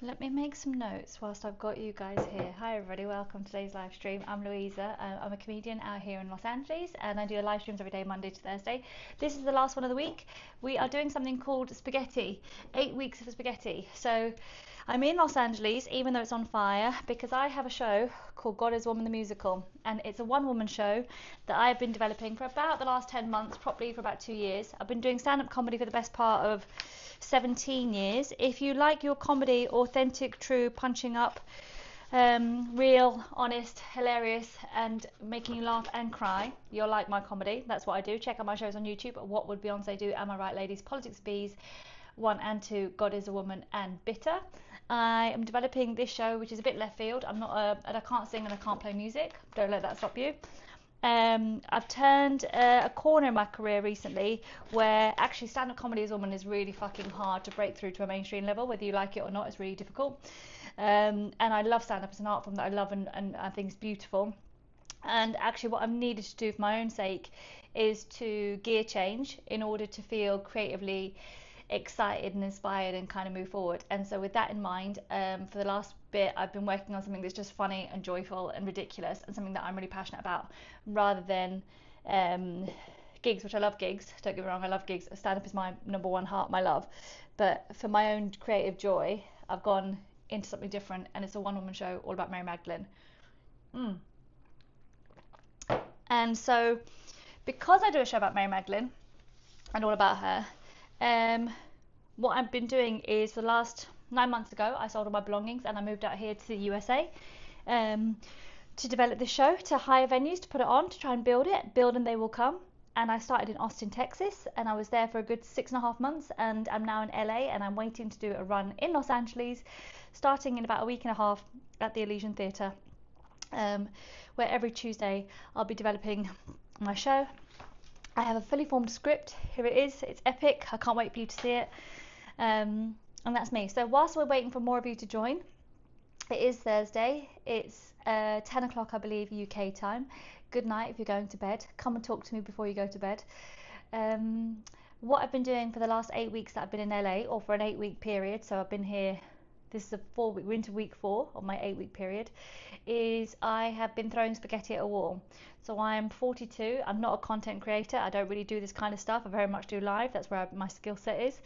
Let me make some notes whilst I've got you guys here. Hi everybody, welcome to today's live stream. I'm Louisa. I'm a comedian out here in Los Angeles and I do live streams every day, Monday to Thursday. This is the last one of the week. We are doing something called spaghetti, 8 weeks of spaghetti. So I'm in Los Angeles, even though it's on fire, because I have a show called God is Woman the Musical, and it's a one-woman show that I've been developing for about the last 10 months, probably for about 2 years. I've been doing stand-up comedy for the best part of 17 years. If you like your comedy authentic, true, punching up, real, honest, hilarious, and making you laugh and cry, you'll like my comedy. That's what I do. Check out my shows on YouTube. What Would Beyonce Do? Am I Right, Ladies? Politics Bees 1 and 2, God is a Woman, and Bitter. I am developing this show, which is a bit left field. I'm not and I can't sing and I can't play music. Don't let that stop you. I've turned a corner in my career recently where actually stand-up comedy as a woman is really fucking hard to break through to a mainstream level. Whether you like it or not, it's really difficult. And I love stand-up. It's an art form that I love and I think is beautiful. And actually what I've needed to do for my own sake is to gear change in order to feel creatively excited and inspired and kind of move forward. And so with that in mind, for the last bit I've been working on something that's just funny and joyful and ridiculous and something that I'm really passionate about, rather than gigs, which I love gigs, don't get me wrong, I love gigs. Stand-up is my number one heart, my love, but for my own creative joy I've gone into something different, and it's a one-woman show all about Mary Magdalene. And so because I do a show about Mary Magdalene and all about her, what I've been doing is the last 9 months ago I sold all my belongings and I moved out here to the USA to develop this show, to hire venues to put it on, to try and build and they will come. And I started in Austin, Texas, and I was there for a good 6.5 months, and I'm now in LA and I'm waiting to do a run in Los Angeles starting in about a week and a half at the Elysian Theatre, where every Tuesday I'll be developing my show. I have a fully formed script. Here it is. It's epic. I can't wait for you to see it. And that's me. So whilst we're waiting for more of you to join, it is Thursday. It's 10 o'clock, I believe, UK time. Good night if you're going to bed. Come and talk to me before you go to bed. What I've been doing for the last 8 weeks that I've been in LA, or for an 8-week period, so I've been here, this is a 4-week, we're into week 4 of my 8-week period, is I have been throwing spaghetti at a wall. So I'm 42, I'm not a content creator, I don't really do this kind of stuff, I very much do live, that's where my skill set is.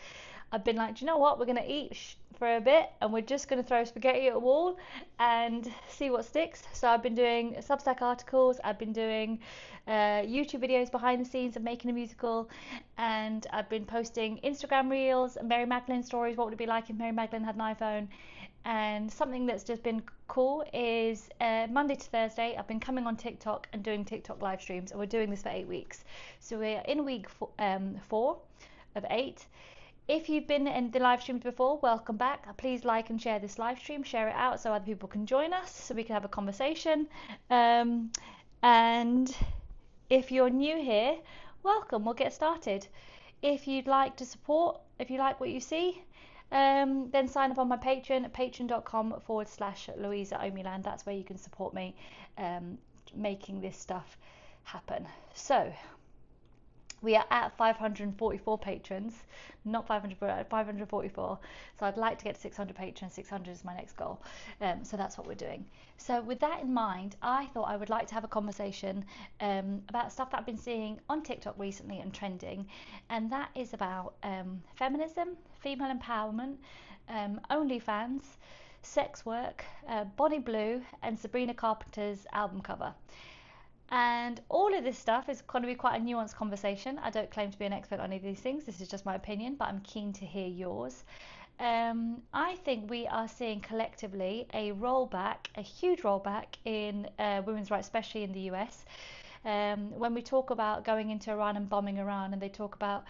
I've been like, do you know what, we're going to eat for a bit and we're just going to throw spaghetti at a wall and see what sticks. So I've been doing Substack articles, I've been doing YouTube videos behind the scenes of making a musical, and I've been posting Instagram reels and Mary Magdalene stories, what would it be like if Mary Magdalene had an iPhone. And something that's just been cool is Monday to Thursday I've been coming on TikTok and doing TikTok live streams, and we're doing this for 8 weeks. So we're in week 4 of 8. If you've been in the live streams before, welcome back. Please like and share this live stream, share it out so other people can join us, so we can have a conversation. And if you're new here, welcome, we'll get started. If you'd like to support, if you like what you see, then sign up on my Patreon at patreon.com/Luisa Omielan. That's where you can support me making this stuff happen. So we are at 544 patrons, not 500, but 544. So I'd like to get to 600 patrons. 600 is my next goal. So that's what we're doing. So with that in mind, I thought I would like to have a conversation about stuff that I've been seeing on TikTok recently and trending. And that is about feminism, female empowerment, OnlyFans, sex work, Bonnie Blue, and Sabrina Carpenter's album cover. And all of this stuff is going to be quite a nuanced conversation. I don't claim to be an expert on any of these things. This is just my opinion, but I'm keen to hear yours. I think we are seeing collectively a rollback, a huge rollback in women's rights, especially in the US. When we talk about going into Iran and bombing Iran, and they talk about,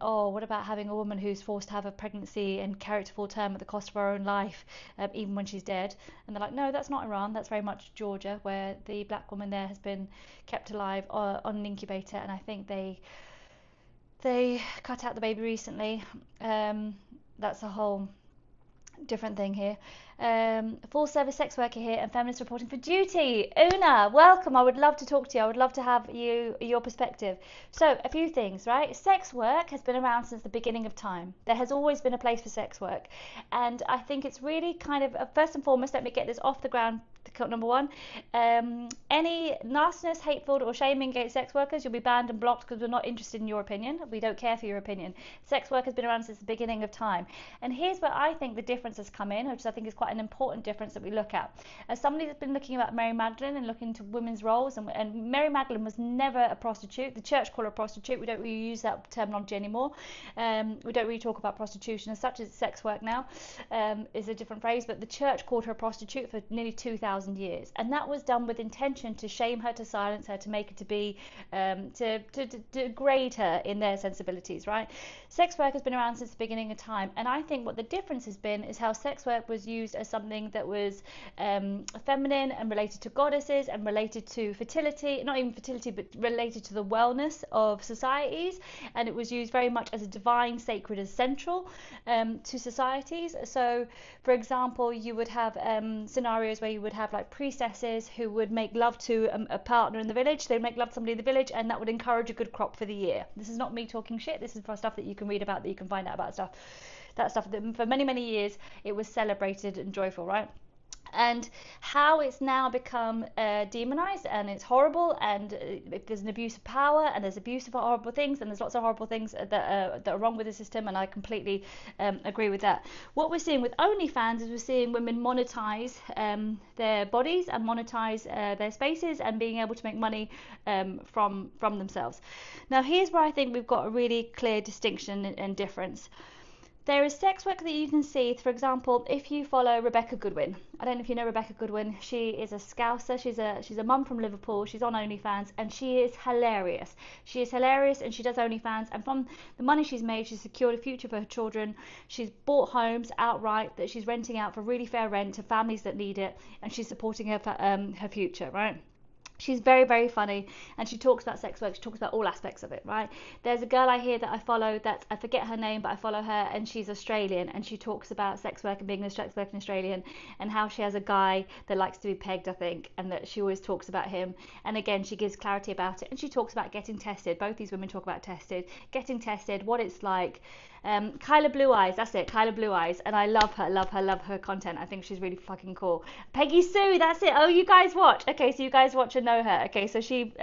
oh, what about having a woman who's forced to have a pregnancy and carry it to full term at the cost of her own life, even when she's dead? And they're like, no, that's not Iran, that's very much Georgia, where the black woman there has been kept alive on an incubator, and I think they cut out the baby recently. That's a whole different thing here. Full service sex worker here and feminist reporting for duty. Una, welcome. I would love to talk to you. I would love to have your perspective. So a few things, right? Sex work has been around since the beginning of time. There has always been a place for sex work, and I think it's really kind of first and foremost, let me get this off the ground. Number one, any nastiness, hateful or shaming against sex workers, you'll be banned and blocked because we're not interested in your opinion. We don't care for your opinion. Sex work has been around since the beginning of time. And here's where I think the difference has come in, which I think is quite an important difference that we look at. As somebody that's been looking at Mary Magdalene and looking into women's roles, and Mary Magdalene was never a prostitute. The church called her a prostitute. We don't really use that terminology anymore. We don't really talk about prostitution as such as sex work now, is a different phrase, but the church called her a prostitute for nearly 2,000 years, and that was done with intention to shame her, to silence her, to make her to be to degrade her in their sensibilities, right? Sex work has been around since the beginning of time, and I think what the difference has been is how sex work was used as something that was feminine and related to goddesses and related to fertility, not even fertility but related to the wellness of societies, and it was used very much as a divine, sacred, as central to societies. So for example, you would have scenarios where you would have like priestesses who would make love to a partner in the village. They'd make love to somebody in the village, and that would encourage a good crop for the year. This is not me talking shit. This is for stuff that you can read about, that you can find out about stuff. That stuff that for many years it was celebrated and joyful, right? And how it's now become demonized, and it's horrible, and if there's an abuse of power, and there's abuse of horrible things, and there's lots of horrible things that are wrong with the system, and I completely agree with that. What we're seeing with OnlyFans is we're seeing women monetize their bodies and monetize their spaces and being able to make money from themselves. Now here's where I think we've got a really clear distinction and difference. There is sex work that you can see, for example, if you follow Rebecca Goodwin. I don't know if you know Rebecca Goodwin. She is a Scouser. She's a mum from Liverpool. She's on OnlyFans, and she is hilarious. She is hilarious, and she does OnlyFans. And from the money she's made, she's secured a future for her children. She's bought homes outright that she's renting out for really fair rent to families that need it, and she's supporting her future, right? She's very funny, and she talks about sex work. She talks about all aspects of it, right? There's a girl I hear that I follow, that I forget her name, but I follow her, and she's Australian, and she talks about sex work and being a sex worker in Australian, and how she has a guy that likes to be pegged, I think, and that she always talks about him. And again, she gives clarity about it, and she talks about getting tested. Both these women talk about getting tested, what it's like. Kyla Blue Eyes, that's it, Kyla Blue Eyes, and I love her content. I think she's really fucking cool. Peggy Sue, that's it. Oh, you guys watch. Okay, so you guys watch and know her. Okay, so she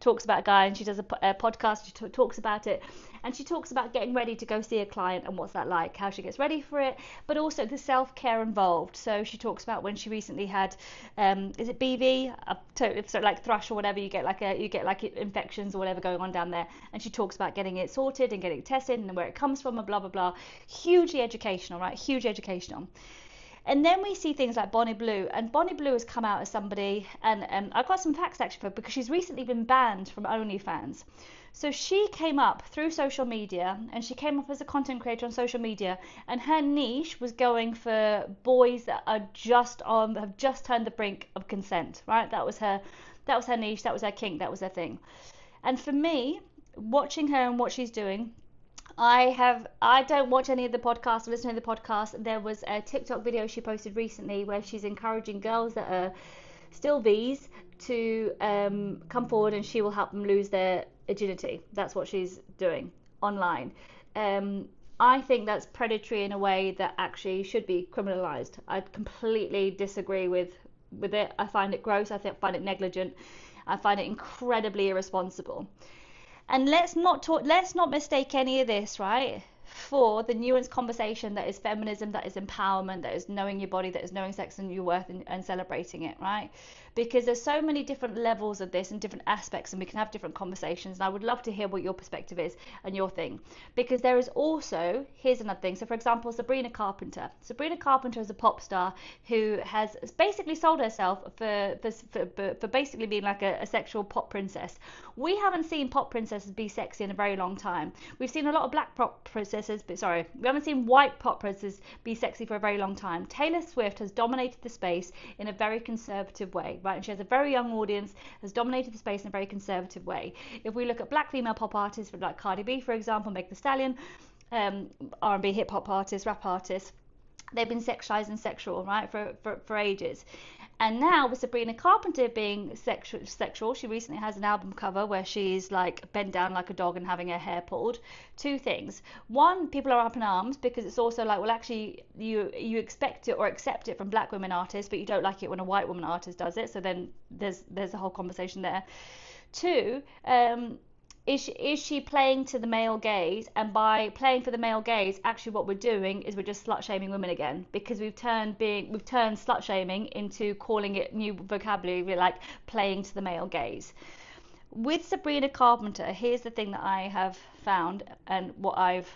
talks about a guy, and she does a podcast. She talks about it, and she talks about getting ready to go see a client and what's that like, how she gets ready for it, but also the self-care involved. So she talks about when she recently had, is it BV? It's sort of like thrush or whatever. You get like infections or whatever going on down there, and she talks about getting it sorted and getting it tested and where it comes from and blah blah blah. Hugely educational, right? Hugely educational. And then we see things like Bonnie Blue, and Bonnie Blue has come out as somebody, and I've got some facts actually for her, because she's recently been banned from OnlyFans. So she came up through social media, and she came up as a content creator on social media, and her niche was going for boys that are have just turned the brink of consent, right? That was her niche, that was her kink, that was her thing. And for me, watching her and what she's doing, I don't watch any of the podcasts or listen to the podcasts. There was a TikTok video she posted recently where she's encouraging girls that are still V's to come forward, and she will help them lose their virginity. That's what she's doing online. I think that's predatory in a way that actually should be criminalized. I completely disagree with it. I find it gross. I find it negligent. I find it incredibly irresponsible. And let's not mistake any of this, right, for the nuanced conversation that is feminism, that is empowerment, that is knowing your body, that is knowing sex and your worth, and celebrating it, right? Because there's so many different levels of this and different aspects, and we can have different conversations, and I would love to hear what your perspective is and your thing. Because there is also, here's another thing, so for example, Sabrina Carpenter. Sabrina Carpenter is a pop star who has basically sold herself for basically being like a sexual pop princess. We haven't seen pop princesses be sexy in a very long time. We've seen a lot of black pop princesses, we haven't seen white pop princesses be sexy for a very long time. Taylor Swift has dominated the space in a very conservative way, right? And she has a very young audience, has dominated the space in a very conservative way. If we look at black female pop artists like Cardi B, for example, Meg Thee Stallion, R&B hip hop artists, rap artists, they've been sexualized and sexual, right, for ages. And now with Sabrina Carpenter being sexual, she recently has an album cover where she's like bent down like a dog and having her hair pulled. Two things. One, people are up in arms because it's also like, well, actually, you expect it or accept it from black women artists, but you don't like it when a white woman artist does it. So then there's a whole conversation there. Two, is she playing to the male gaze? And by playing for the male gaze, actually what we're doing is we're just slut shaming women again, because we've turned slut shaming into calling it new vocabulary, like playing to the male gaze. With Sabrina Carpenter, here's the thing that I have found, and what I've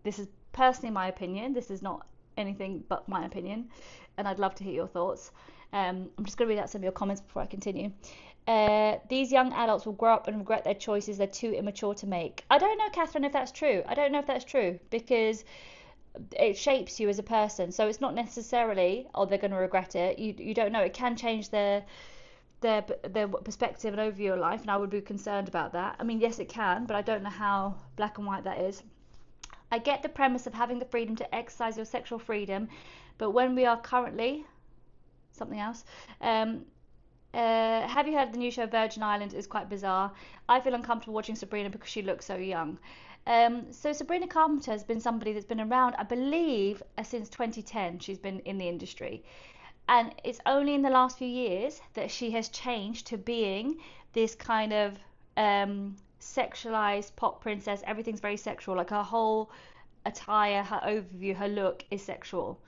this is personally my opinion. This is not anything but my opinion, and I'd love to hear your thoughts. I'm just going to read out some of your comments before I continue. These young adults will grow up and regret their choices they're too immature to make. I don't know, Catherine, if that's true. I don't know if that's true, because it shapes you as a person. So it's not necessarily, oh, they're going to regret it. You don't know. It can change their perspective and over your life, and I would be concerned about that. I mean, yes, it can, but I don't know how black and white that is. I get the premise of having the freedom to exercise your sexual freedom, but when we are currently something else. Have you heard the new show Virgin Island? Is quite bizarre. I feel uncomfortable watching Sabrina because she looks so young. So Sabrina Carpenter has been somebody that's been around, I believe, since 2010. She's been in the industry. And it's only in the last few years that she has changed to being this kind of sexualized pop princess. Everything's very sexual. Like her whole attire, her overview, her look is sexual.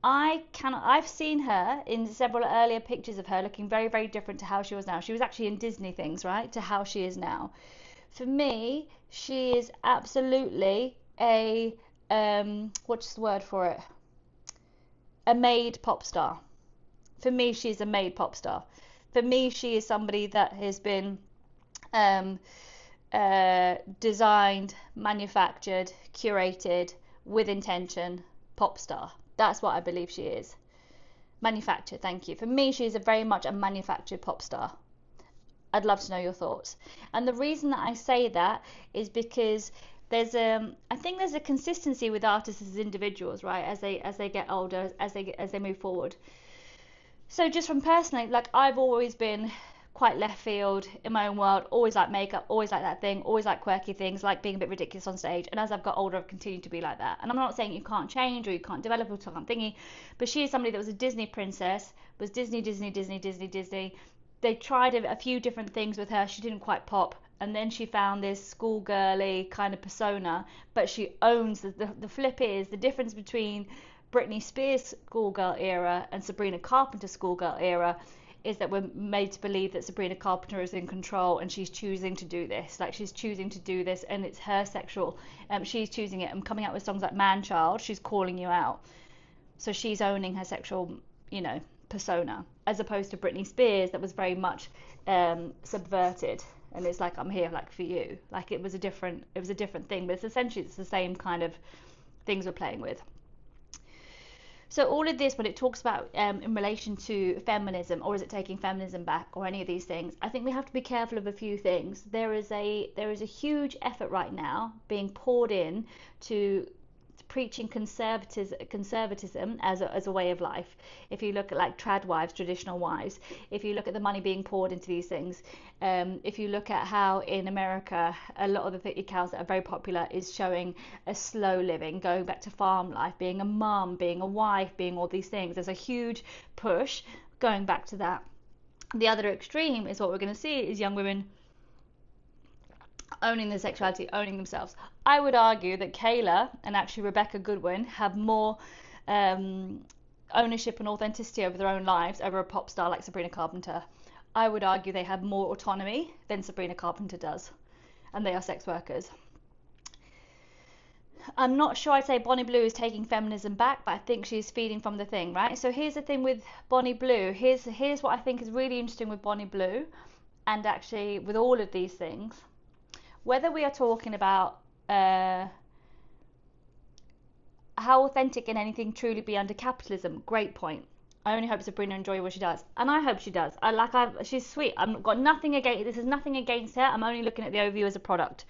I've seen her in several earlier pictures of her looking very, very different to how she was now. She was actually in Disney things, right, to how she is now. For me, she is absolutely a, what's the word for it? A made pop star. For me, she's a made pop star. For me, she is somebody that has been designed, manufactured, curated, with intention, pop star. That's what I believe she is. Manufactured, thank you. For me, she is very much a manufactured pop star. I'd love to know your thoughts. And the reason that I say that is because I think there's a consistency with artists as individuals, right? As they get older, as they move forward. So just from personally, like I've always been quite left field in my own world, always like makeup, always like that thing, always like quirky things, like being a bit ridiculous on stage. And as I've got older, I've continued to be like that. And I'm not saying you can't change or you can't develop or can't thingy, but she is somebody that was a Disney princess, was Disney. They tried a few different things with her. She didn't quite pop. And then she found this schoolgirly kind of persona, but she owns the flip is the difference between Britney Spears schoolgirl era and Sabrina Carpenter schoolgirl era is that we're made to believe that Sabrina Carpenter is in control and she's choosing to do this. Like she's choosing to do this and it's her sexual. She's choosing it and coming out with songs like Man Child. She's calling you out. So she's owning her sexual, persona, as opposed to Britney Spears that was very much subverted. And it's like, I'm here like for you. Like it was a different thing, but it's the same kind of things we're playing with. So all of this, when it talks about in relation to feminism, or is it taking feminism back, or any of these things, I think we have to be careful of a few things. There is a huge effort right now being poured in to preaching conservatism as a way of life. If you look at like trad wives, traditional wives, if you look at the money being poured into these things, if you look at how in America a lot of the accounts that are very popular is showing a slow living, going back to farm life, being a mum, being a wife, being all these things. There's a huge push going back to that. The other extreme is what we're going to see is young women owning their sexuality, owning themselves. I would argue that Kayla and actually Rebecca Goodwin have more ownership and authenticity over their own lives over a pop star like Sabrina Carpenter. I would argue they have more autonomy than Sabrina Carpenter does, and they are sex workers. I'm not sure I'd say Bonnie Blue is taking feminism back, but I think she's feeding from the thing, right? So here's the thing with Bonnie Blue. Here's what I think is really interesting with Bonnie Blue, and actually with all of these things. Whether we are talking about how authentic can anything truly be under capitalism, great point. I only hope Sabrina enjoys what she does, and I hope she does. She's sweet. I've got nothing against. This is nothing against her. I'm only looking at the overview as a product.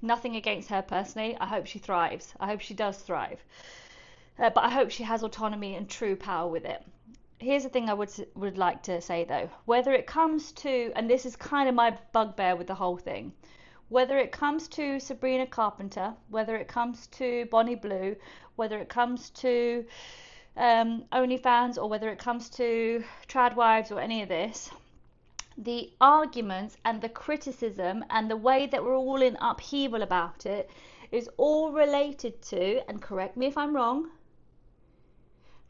Nothing against her personally. I hope she thrives. I hope she does thrive. but I hope she has autonomy and true power with it. Here's the thing I would like to say though, whether it comes to, and this is kind of my bugbear with the whole thing, whether it comes to Sabrina Carpenter, whether it comes to Bonnie Blue, whether it comes to OnlyFans, or whether it comes to trad wives or any of this, the arguments and the criticism and the way that we're all in upheaval about it is all related to, and correct me if I'm wrong,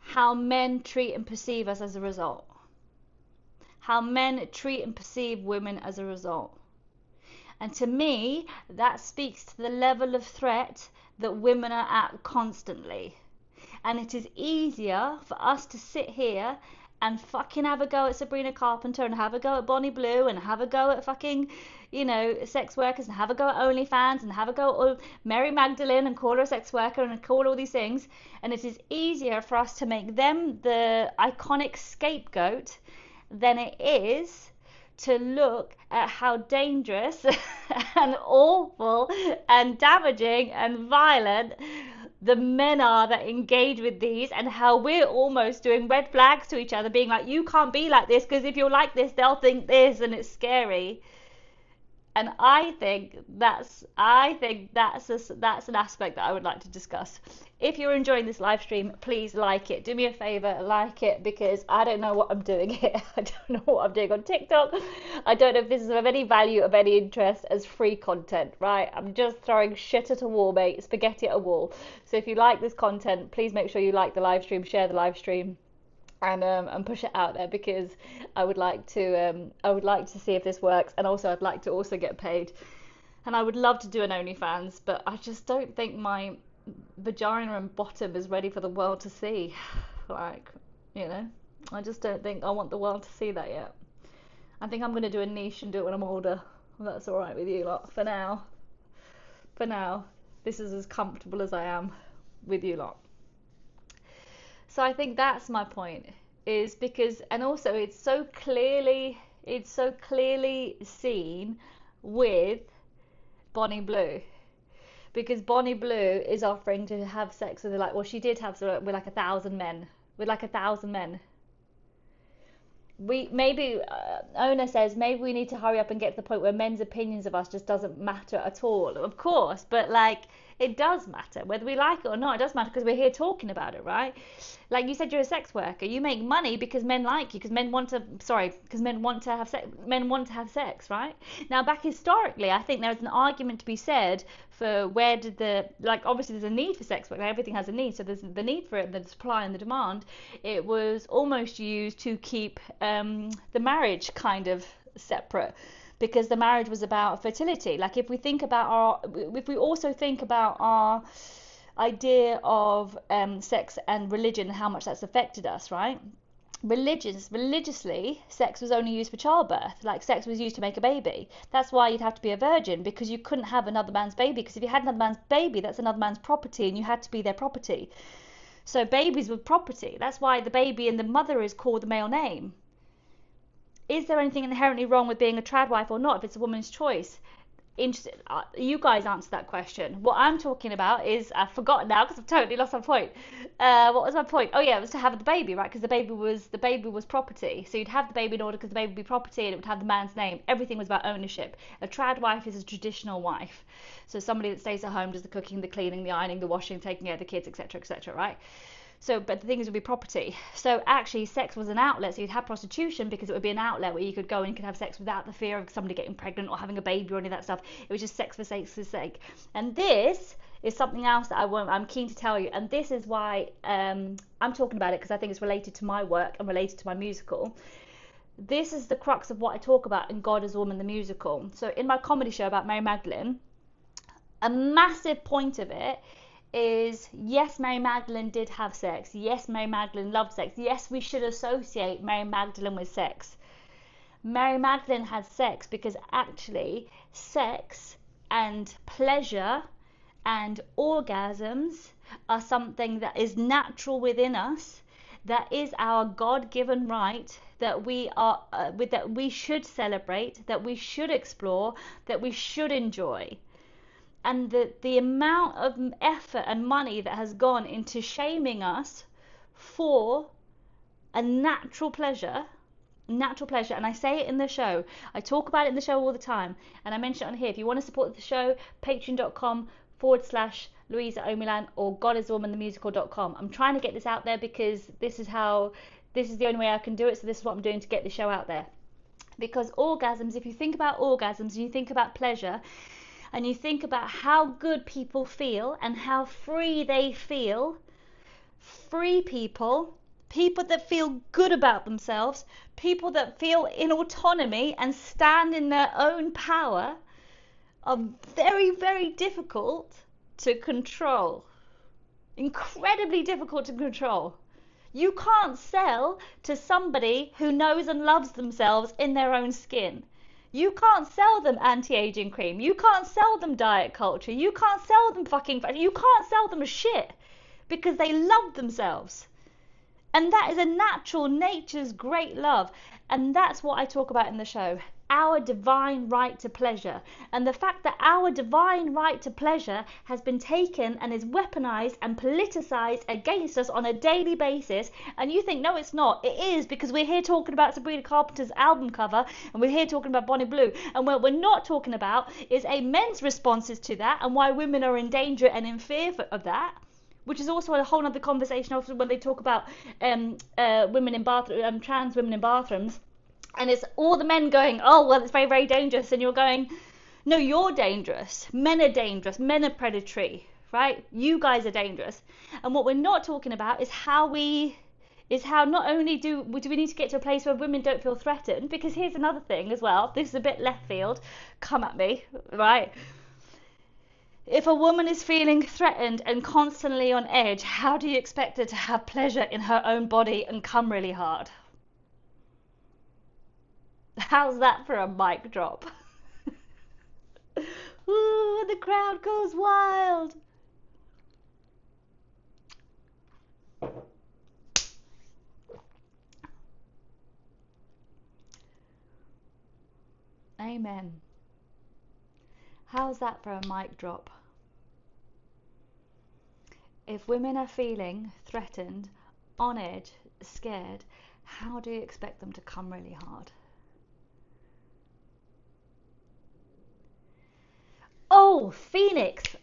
how men treat and perceive us as a result. How men treat and perceive women as a result. And to me, that speaks to the level of threat that women are at constantly. And it is easier for us to sit here and fucking have a go at Sabrina Carpenter and have a go at Bonnie Blue and have a go at fucking, you know, sex workers and have a go at OnlyFans and have a go at Mary Magdalene and call her a sex worker and call all these things. And it is easier for us to make them the iconic scapegoat than it is to look at how dangerous and awful and damaging and violent the men are that engage with these, and how we're almost doing red flags to each other, being like, you can't be like this because if you're like this they'll think this, and it's scary. And I think that's an aspect that I would like to discuss. If you're enjoying this live stream, please like it. Do me a favor, like it, because I don't know what I'm doing here. I don't know what I'm doing on TikTok. I don't know if this is of any value, of any interest as free content, right? I'm just throwing shit at a wall, mate, spaghetti at a wall. So if you like this content, please make sure you like the live stream, share the live stream, and push it out there, because I would like to see if this works, and also I'd like to also get paid, and I would love to do an OnlyFans, but I just don't think my vagina and bottom is ready for the world to see. Like, you know, I just don't think I want the world to see that yet. I think I'm going to do a niche and do it when I'm older. That's all right with you lot. For now, this is as comfortable as I am with you lot. So I think that's my point, is because, and also it's so clearly seen with Bonnie Blue, because Bonnie Blue is offering to have sex with, like, well, she did have with like 1,000 men, Ona says maybe we need to hurry up and get to the point where men's opinions of us just doesn't matter at all. Of course, but like, it does matter whether we like it or not. It does matter because we're here talking about it, right? Like you said, you're a sex worker. You make money because men like you, because men want to have sex, right? Now, back historically, I think there's an argument to be said for where did obviously there's a need for sex work. Everything has a need, so there's the need for it, the supply and the demand. It was almost used to keep the marriage kind of separate, because the marriage was about fertility. Like if we also think about our idea of sex and religion and how much that's affected us, right? Religiously, sex was only used for childbirth. Like, sex was used to make a baby. That's why you'd have to be a virgin, because you couldn't have another man's baby, because if you had another man's baby, that's another man's property, and you had to be their property. So babies were property. That's why the baby and the mother is called the male name. Is there anything inherently wrong with being a trad wife or not, if it's a woman's choice? You guys answer that question. What I'm talking about is, I've forgotten now because I've totally lost my point. What was my point? Oh yeah, it was to have the baby, right? Because the baby was property. So you'd have the baby in order because the baby would be property, and it would have the man's name. Everything was about ownership. A trad wife is a traditional wife. So somebody that stays at home, does the cooking, the cleaning, the ironing, the washing, taking care of the kids, etc., right? So, but the thing is, it would be property. So actually, sex was an outlet. So you'd have prostitution because it would be an outlet where you could go and you could have sex without the fear of somebody getting pregnant or having a baby or any of that stuff. It was just sex for sex's sake. And this is something else that I'm keen to tell you. And this is why I'm talking about it, because I think it's related to my work and related to my musical. This is the crux of what I talk about in God as a Woman, the musical. So in my comedy show about Mary Magdalene, a massive point of it is, yes, Mary Magdalene did have sex. Yes, Mary Magdalene loved sex. Yes, we should associate Mary Magdalene with sex. Mary Magdalene had sex because actually sex and pleasure and orgasms are something that is natural within us, that is our God-given right, that we should celebrate, that we should explore, that we should enjoy. and the amount of effort and money that has gone into shaming us for a natural pleasure, and I say it in the show, I talk about it in the show all the time, and I mention it on here. If you want to support the show, patreon.com/Luisa Omielan or godiswomanthemusical.com. I'm trying to get this out there because this is the only way I can do it, so this is what I'm doing to get the show out there. Because orgasms, if you think about orgasms and you think about pleasure, and you think about how good people feel and how free they feel, free people that feel good about themselves, people that feel in autonomy and stand in their own power, are very, very difficult to control. Incredibly difficult to control. You can't sell to somebody who knows and loves themselves in their own skin. You can't sell them anti-aging cream. You can't sell them diet culture. You can't sell them you can't sell them shit because they love themselves. And that is a nature's great love. And that's what I talk about in the show. Our divine right to pleasure, and the fact that our divine right to pleasure has been taken and is weaponized and politicized against us on a daily basis. And you think, no, it's not. It is, because we're here talking about Sabrina Carpenter's album cover, and we're here talking about Bonnie Blue. And what we're not talking about is men's responses to that, and why women are in danger and in fear of that, which is also a whole other conversation often when they talk about women in trans women in bathrooms. And it's all the men going, oh, well, it's very, very dangerous. And you're going, no, you're dangerous. Men are dangerous. Men are predatory, right? You guys are dangerous. And what we're not talking about is how not only do we need to get to a place where women don't feel threatened, because here's another thing as well. This is a bit left field. Come at me, right? If a woman is feeling threatened and constantly on edge, how do you expect her to have pleasure in her own body and come really hard? How's that for a mic drop? Ooh, the crowd goes wild. Amen. How's that for a mic drop? If women are feeling threatened, on edge, scared, how do you expect them to come really hard? Oh, Phoenix,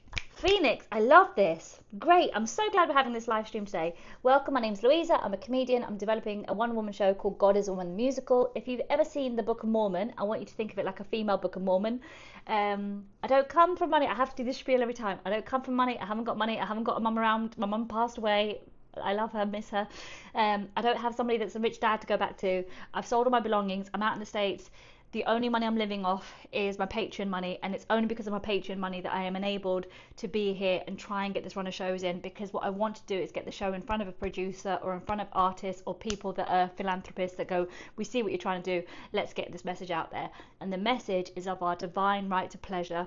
I love this. Great, I'm so glad we're having this live stream today. Welcome, my name's Louisa, I'm a comedian. I'm developing a one-woman show called God is a Woman Musical. If you've ever seen the Book of Mormon, I want you to think of it like a female Book of Mormon. I don't come from money. I have to do this spiel every time. I don't come from money. I haven't got money. I haven't got a mum around. My mum passed away. I love her, miss her. I don't have somebody that's a rich dad to go back to. I've sold all my belongings. I'm out in the States. The only money I'm living off is my Patreon money, and it's only because of my Patreon money that I am enabled to be here and try and get this run of shows in, because what I want to do is get the show in front of a producer or in front of artists or people that are philanthropists that go, we see what you're trying to do, let's get this message out there. And the message is of our divine right to pleasure,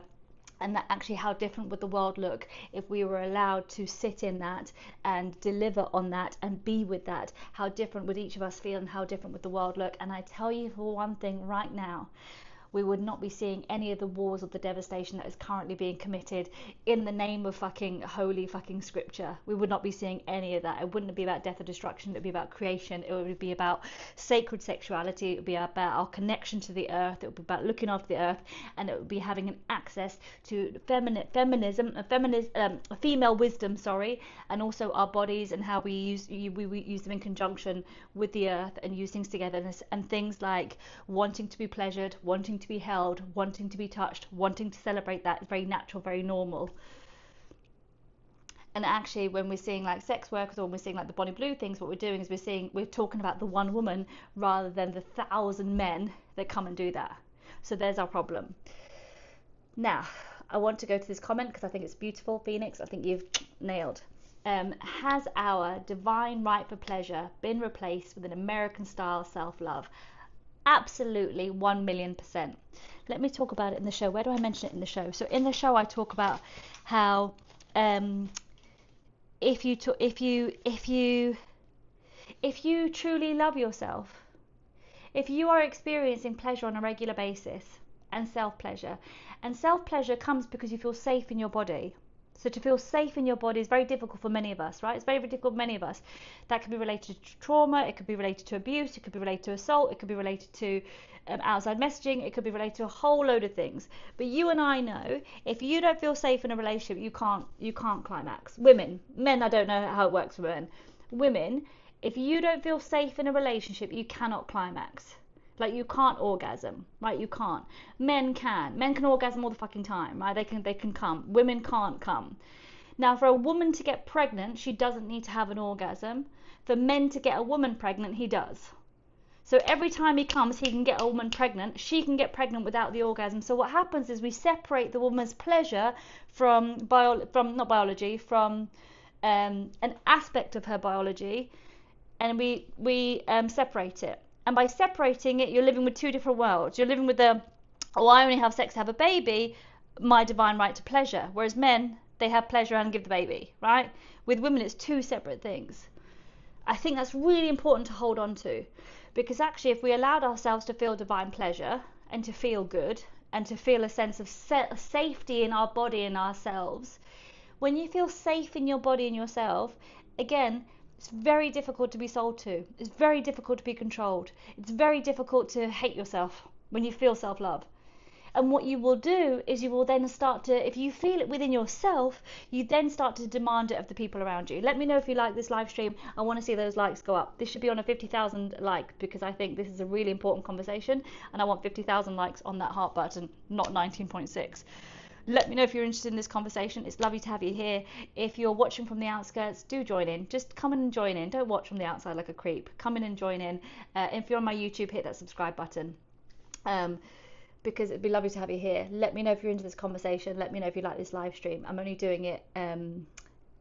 and that actually how different would the world look if we were allowed to sit in that and deliver on that and be with that. How different would each of us feel, and how different would the world look? And I tell you for one thing right now, we would not be seeing any of the wars or the devastation that is currently being committed in the name of fucking holy fucking scripture. We would not be seeing any of that. It wouldn't be about death or destruction. It would be about creation. It would be about sacred sexuality. It would be about our connection to the earth. It would be about looking after the earth, and it would be having an access to feminism, female wisdom, and also our bodies and how we use them in conjunction with the earth and use things together, and things like wanting to be pleasured, wanting to be held, wanting to be touched, wanting to celebrate that is very natural, very normal. And actually, when we're seeing like sex workers, or when we're seeing like the Bonnie Blue things, what we're doing is we're talking about the one woman rather than the 1,000 men that come and do that. So there's our problem. Now, I want to go to this comment because I think it's beautiful. Phoenix, I think you've nailed. Has our divine right for pleasure been replaced with an American style self-love? Absolutely, 1,000,000%. Let me talk about it in the show. Where do I mention it in the show? So in the show, I talk about how if you truly love yourself, if you are experiencing pleasure on a regular basis, and self-pleasure. And self-pleasure comes because you feel safe in your body. So to feel safe in your body is very difficult for many of us, right? It's very, very difficult for many of us. That could be related to trauma, it could be related to abuse, it could be related to assault, it could be related to outside messaging, it could be related to a whole load of things. But you and I know, if you don't feel safe in a relationship, you can't climax. Women, men, I don't know how it works for men. Women, if you don't feel safe in a relationship, you cannot climax. Like, you can't orgasm, right? You can't. Men can. Men can orgasm all the fucking time, right? They can come. Women can't come. Now, for a woman to get pregnant, she doesn't need to have an orgasm. For men to get a woman pregnant, he does. So every time he comes, he can get a woman pregnant. She can get pregnant without the orgasm. So what happens is we separate the woman's pleasure from an aspect of her biology, and we separate it. And by separating it, you're living with two different worlds. You're living with I only have sex to have a baby, my divine right to pleasure. Whereas men, they have pleasure and give the baby, right? With women, it's two separate things. I think that's really important to hold on to, because actually, if we allowed ourselves to feel divine pleasure and to feel good and to feel a sense of safety in our body and ourselves, when you feel safe in your body and yourself, again, it's very difficult to be sold to. It's very difficult to be controlled. It's very difficult to hate yourself when you feel self-love. And what you will do is you will then start to, if you feel it within yourself, you then start to demand it of the people around you. Let me know if you like this live stream. I want to see those likes go up. This should be on a 50,000 like, because I think this is a really important conversation, and I want 50,000 likes on that heart button, not 19.6. Let me know if you're interested in this conversation. It's lovely to have you here. If you're watching from the outskirts, do join in. Just come in and join in. Don't watch from the outside like a creep. Come in and join in. If you're on my YouTube, hit that subscribe button, because it'd be lovely to have you here. Let me know if you're into this conversation. Let me know if you like this live stream. I'm only doing it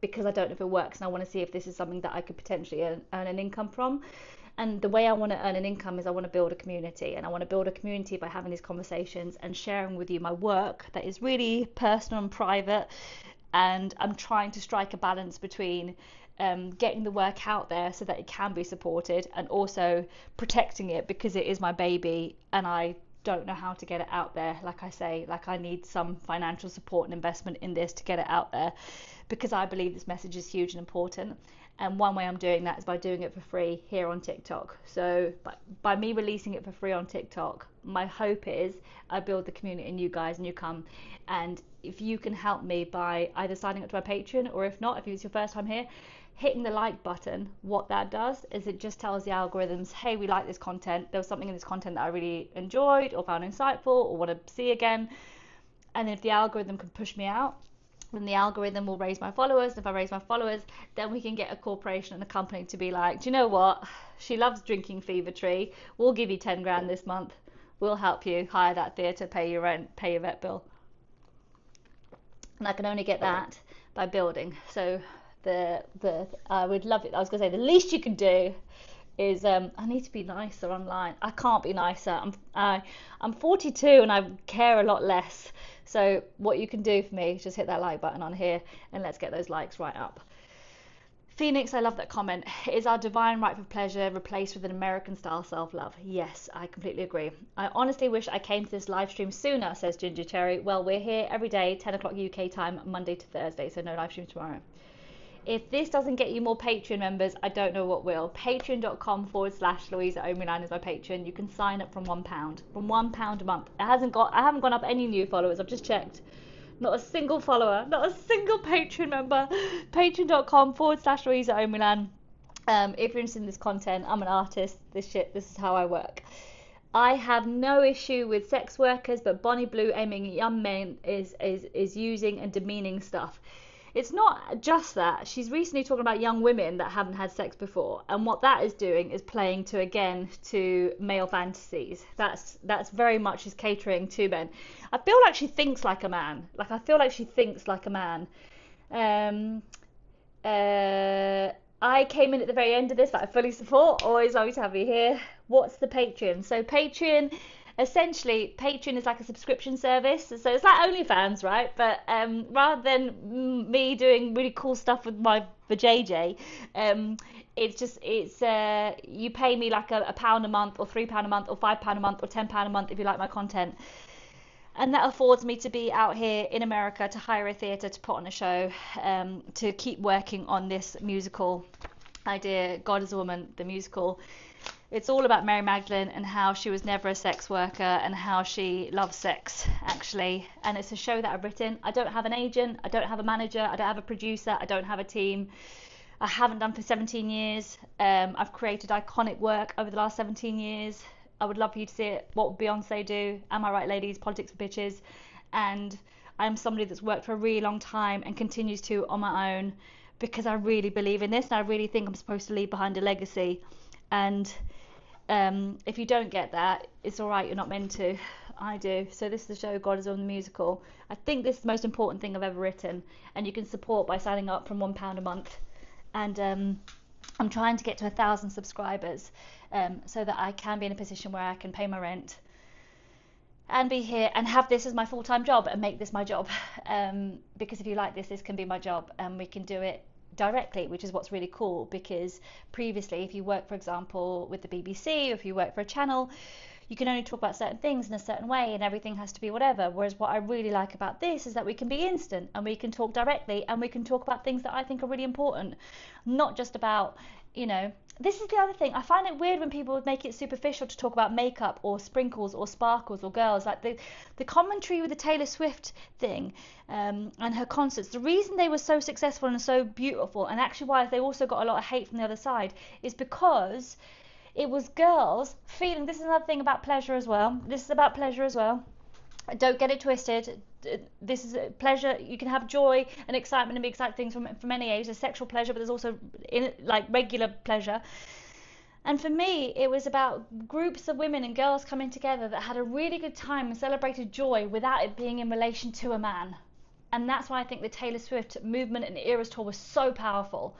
because I don't know if it works, and I want to see if this is something that I could potentially earn an income from. And the way I want to earn an income is I want to build a community, and I want to build a community by having these conversations and sharing with you my work that is really personal and private. And I'm trying to strike a balance between getting the work out there so that it can be supported, and also protecting it because it is my baby and I don't know how to get it out there. Like I say, like, I need some financial support and investment in this to get it out there, because I believe this message is huge and important. And one way I'm doing that is by doing it for free here on TikTok. So by me releasing it for free on TikTok, my hope is I build the community in you guys, and you come. And if you can help me by either signing up to my Patreon, or if not, if it's your first time here, hitting the like button, what that does is it just tells the algorithms, hey, we like this content. There was something in this content that I really enjoyed or found insightful or want to see again. And if the algorithm can push me out, then the algorithm will raise my followers. If I raise my followers, then we can get a corporation and a company to be like, do you know what? She loves drinking Fever Tree. We'll give you 10 grand this month. We'll help you hire that theatre, pay your rent, pay your vet bill. And I can only get that by building. So I would love it. I was going to say, the least you can do is I need to be nicer online. I can't be nicer. I'm 42 and I care a lot less. So what you can do for me is just hit that like button on here, and let's get those likes right up. Phoenix, I love that comment. Is our divine right for pleasure replaced with an American style self-love? Yes, I completely agree. I honestly wish I came to this live stream sooner, says Ginger Cherry. Well, we're here every day, 10 o'clock UK time, Monday to Thursday, so no live stream tomorrow. If this doesn't get you more Patreon members, I don't know what will. Patreon.com/Luisa Omielan is my Patreon. You can sign up from £1. From £1 a month. I haven't gone up any new followers. I've just checked. Not a single follower. Not a single Patreon member. Patreon.com/Luisa Omielan. If you're interested in this content, I'm an artist. This is how I work. I have no issue with sex workers, but Bonnie Blue aiming at young men is using and demeaning stuff. It's not just that. She's recently talking about young women that haven't had sex before, and what that is doing is playing to male fantasies. That's very much is catering to men. I feel like she thinks like a man. Like, I feel like she thinks like a man. I came in at the very end of this, but I fully support. Always lovely to have you here. What's the Patreon? So Patreon is like a subscription service. So it's like OnlyFans, right? But rather than me doing really cool stuff with my vajayjay, you pay me like a £1 a month, or £3 a month, or £5 a month, or £10 a month if you like my content. And that affords me to be out here in America, to hire a theatre, to put on a show, to keep working on this musical idea, God is a Woman, the musical. It's all about Mary Magdalene and how she was never a sex worker and how she loves sex, actually. And it's a show that I've written. I don't have an agent, I don't have a manager, I don't have a producer, I don't have a team. I haven't done for 17 years. I've created iconic work over the last 17 years. I would love for you to see it. What would Beyonce do? Am I right, ladies? Politics for bitches. And I'm somebody that's worked for a really long time and continues to on my own, because I really believe in this and I really think I'm supposed to leave behind a legacy. And if you don't get that, it's all right, you're not meant to. I do. So this is the show, God is on the musical. I think this is the most important thing I've ever written, and you can support by signing up from £1 a month. And I'm trying to get to 1,000 subscribers, so that I can be in a position where I can pay my rent and be here and have this as my full-time job and make this my job. Because if you like this, this can be my job, and we can do it directly, which is what's really cool. Because previously, if you work, for example, with the BBC, or if you work for a channel, you can only talk about certain things in a certain way and everything has to be whatever. Whereas what I really like about this is that we can be instant and we can talk directly and we can talk about things that I think are really important. Not just about, you know, this is the other thing. I find it weird when people make it superficial to talk about makeup or sprinkles or sparkles or girls. Like the commentary with the Taylor Swift thing and her concerts, the reason they were so successful and so beautiful, and actually why they also got a lot of hate from the other side, is because it was girls feeling, this is another thing about pleasure as well. This is about pleasure as well. Don't get it twisted. This is pleasure. You can have joy and excitement and big exciting things from any age. There's sexual pleasure, but there's also like regular pleasure. And for me, it was about groups of women and girls coming together that had a really good time and celebrated joy without it being in relation to a man. And that's why I think the Taylor Swift movement and Eras tour was so powerful.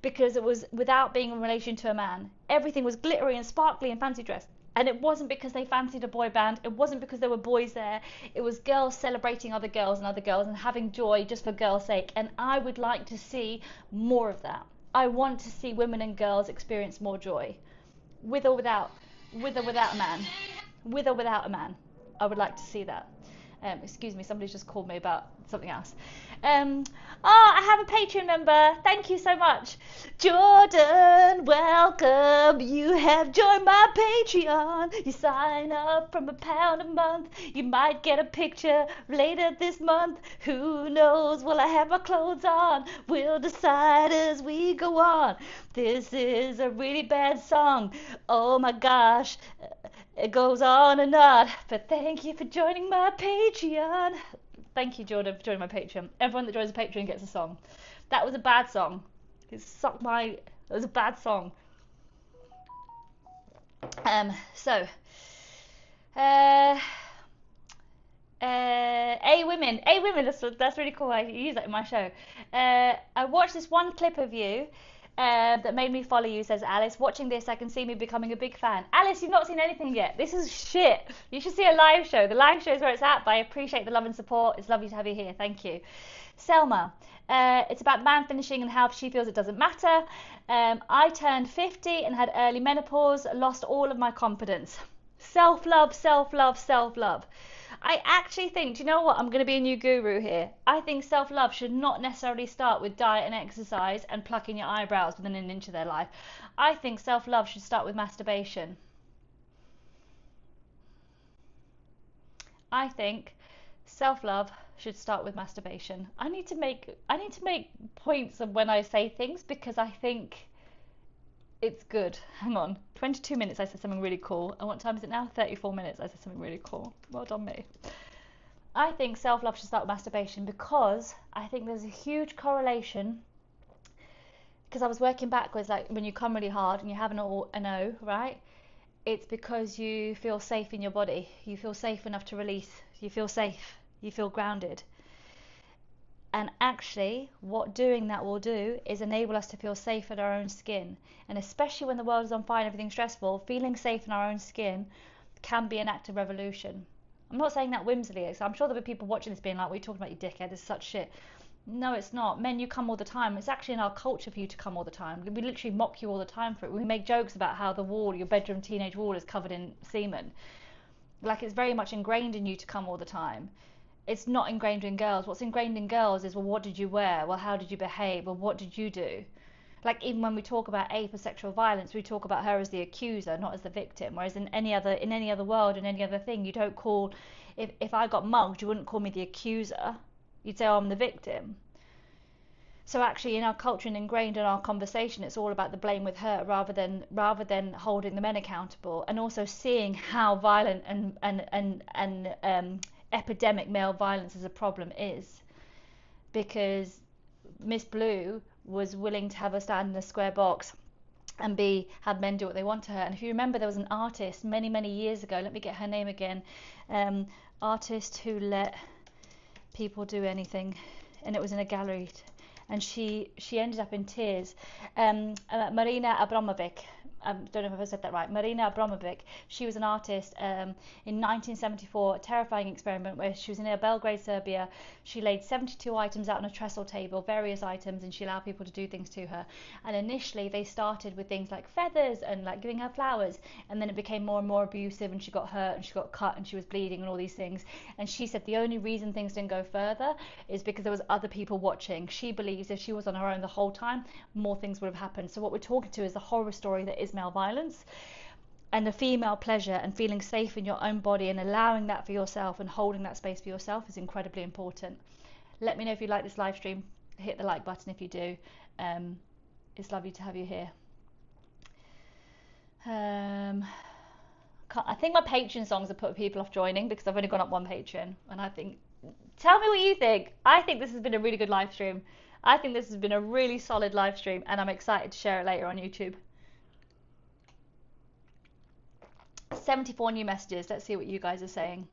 Because it was without being in relation to a man. Everything was glittery and sparkly and fancy dress. And it wasn't because they fancied a boy band. It wasn't because there were boys there. It was girls celebrating other girls and having joy just for girls' sake. And I would like to see more of that. I want to see women and girls experience more joy. With or without a man. With or without a man. I would like to see that. Excuse me, somebody's just called me about something else. I have a Patreon member. Thank you so much. Jordan, welcome. You have joined my Patreon. You sign up from £1 a month. You might get a picture later this month. Who knows? Will I have my clothes on? We'll decide as we go on. This is a really bad song. Oh my gosh. It goes on and on. But thank you for joining my Patreon. Thank you, Jordan, for joining my Patreon. Everyone that joins the Patreon gets a song. That was a bad song. It was a bad song. A women, that's really cool. I use that in my show. I watched this one clip of you that made me follow you, says Alice. Watching this, I can see me becoming a big fan. Alice, you've not seen anything yet. This is shit. You should see a live show. The live show is where it's at, but I appreciate the love and support. It's lovely to have you here. Thank you. Selma, it's about the man finishing and how she feels it doesn't matter. I turned 50 and had early menopause, lost all of my confidence. Self-love, self-love, self-love. I actually think, do you know what? I'm going to be a new guru here. I think self-love should not necessarily start with diet and exercise and plucking your eyebrows within an inch of their life. I think self-love should start with masturbation. I think self-love should start with masturbation. I need to make points of when I say things, because I think it's good. Hang on. 22 minutes I said something really cool. And what time is it now? 34 minutes I said something really cool. Well done me. I think self-love should start with masturbation, because I think there's a huge correlation. Because I was working backwards, like when you come really hard and you have an O, right? It's because you feel safe in your body. You feel safe enough to release. You feel safe. You feel grounded. And actually, what doing that will do is enable us to feel safe in our own skin. And especially when the world is on fire and everything's stressful, feeling safe in our own skin can be an act of revolution. I'm not saying that whimsily. I'm sure there'll be people watching this being like, what are you talking about, you dickhead? This is such shit. No, it's not. Men, you come all the time. It's actually in our culture for you to come all the time. We literally mock you all the time for it. We make jokes about how the wall, your bedroom teenage wall, is covered in semen. Like, it's very much ingrained in you to come all the time. It's not ingrained in girls. What's ingrained in girls is, well, what did you wear? Well, how did you behave? Well, what did you do? Like, even when we talk about A for sexual violence, we talk about her as the accuser, not as the victim. Whereas in any other world, in any other thing, you don't call, if I got mugged, you wouldn't call me the accuser. You'd say, oh, I'm the victim. So actually, in our culture and ingrained in our conversation, it's all about the blame with her, rather than holding the men accountable, and also seeing how violent and epidemic male violence as a problem is. Because Miss Blue was willing to have her stand in a square box and had men do what they want to her. And if you remember, there was an artist many years ago, let me get her name again, artist who let people do anything, and it was in a gallery, and she ended up in tears. Marina Abramovic, I don't know if I said that right, Marina Abramovic. She was an artist in 1974, a terrifying experiment where she was in Belgrade, Serbia. She laid 72 items out on a trestle table, various items, and she allowed people to do things to her. And initially they started with things like feathers and like giving her flowers, and then it became more and more abusive, and she got hurt and she got cut and she was bleeding and all these things. And she said the only reason things didn't go further is because there was other people watching. She believes if she was on her own the whole time, more things would have happened. So what we're talking to is the horror story that is male violence, and the female pleasure, and feeling safe in your own body and allowing that for yourself and holding that space for yourself is incredibly important. Let me know if you like this live stream. Hit the like button if you do. It's lovely to have you here. I think my Patreon songs have put people off joining because I've only gone up one Patreon, and I think, tell me what you think. I think this has been a really good live stream. I think this has been a really solid live stream, and I'm excited to share it later on YouTube. 74 new messages. Let's see what you guys are saying.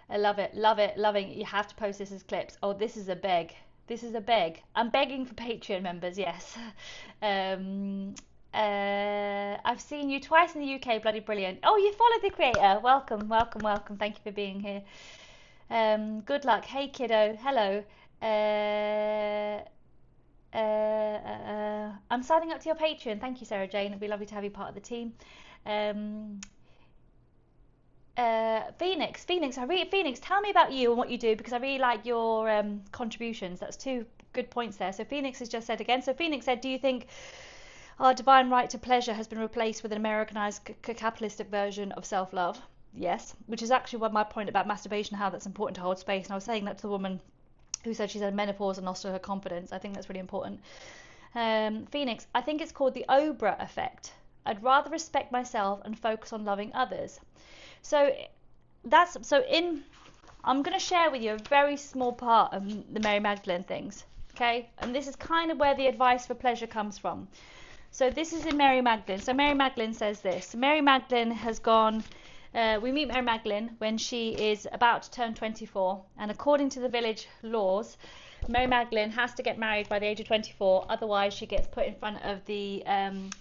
I love it, loving it. You have to post this as clips. Oh, this is a beg. This is a beg. I'm begging for Patreon members, yes. I've seen you twice in the UK, bloody brilliant. Oh, you followed the creator. Welcome. Thank you for being here. Good luck. Hey, kiddo. Hello. I'm signing up to your Patreon. Thank you, Sarah Jane. It'd be lovely to have you part of the team. Phoenix, tell me about you and what you do, because I really like your contributions. That's two good points there. So Phoenix has just said again. So Phoenix said, do you think our divine right to pleasure has been replaced with an Americanized capitalistic version of self-love? Yes, which is actually what my point about masturbation, how that's important to hold space. And I was saying that to the woman who said she's had menopause and lost her confidence. I think that's really important. Phoenix, I think it's called the Oprah effect. I'd rather respect myself and focus on loving others. So I'm going to share with you a very small part of the Mary Magdalene things, okay? And this is kind of where the advice for pleasure comes from. So this is in Mary Magdalene. So Mary Magdalene says this. Mary Magdalene has gone, we meet Mary Magdalene when she is about to turn 24. And according to the village laws, Mary Magdalene has to get married by the age of 24, otherwise she gets put in front of the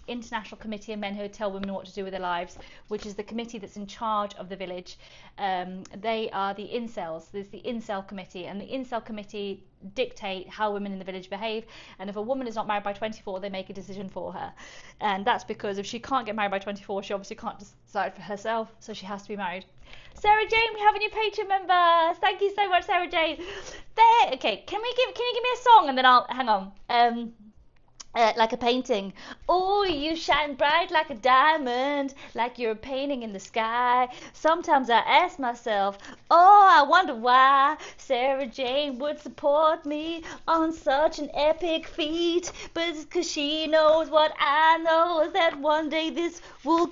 International Committee of Men who tell women what to do with their lives, which is the committee that's in charge of the village. They are the incels. There's the incel committee, and the incel committee dictate how women in the village behave, and if a woman is not married by 24, they make a decision for her. And that's because if she can't get married by 24, she obviously can't decide for herself, so she has to be married. Sarah Jane, we have a new Patreon member. Thank you so much, Sarah Jane. There. Okay, can you give me a song, and then I'll hang on. Like a painting. Oh, you shine bright like a diamond, like you're a painting in the sky. Sometimes I ask myself, oh, I wonder why Sarah Jane would support me on such an epic feat. But it's 'cause she knows what I know, is that one day this will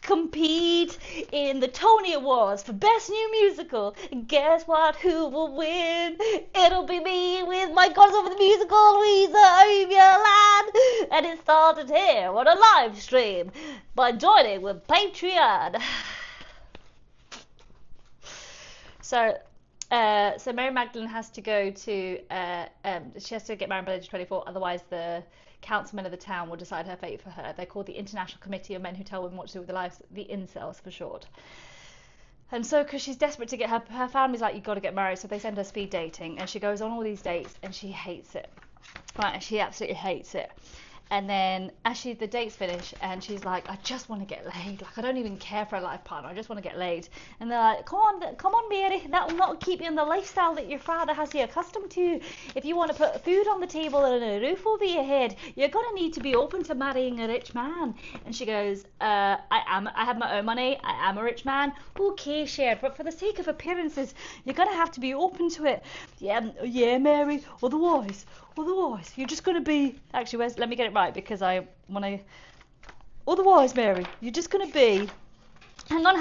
compete in the Tony Awards for Best New Musical. And guess what? Who will win? It'll be me with my Goddess Over the Musical, Luisa Omielan. And it started here on a live stream by joining with Patreon. So Mary Magdalene has to go to, she has to get married by the age of 24, otherwise the councilmen of the town will decide her fate for her. They're called the International Committee of Men who tell women what to do with their lives, the incels for short. And so, because she's desperate to get her family's like, you've got to get married, so they send her speed dating, and she goes on all these dates, and she hates it. Right, and she absolutely hates it. And then actually the date's finished and she's like, I just want to get laid. Like, I don't even care for a life partner. I just want to get laid. And they're like, come on, Mary. That will not keep you in the lifestyle that your father has you accustomed to. If you want to put food on the table and a roof over your head, you're going to need to be open to marrying a rich man. And she goes, I have my own money. I am a rich man. Okay, Cher, but for the sake of appearances, you're going to have to be open to it. Yeah, Mary. Otherwise, you're just going to be... Actually, let me get it right because I want to... Otherwise, Mary, you're just going to be... Hang on. I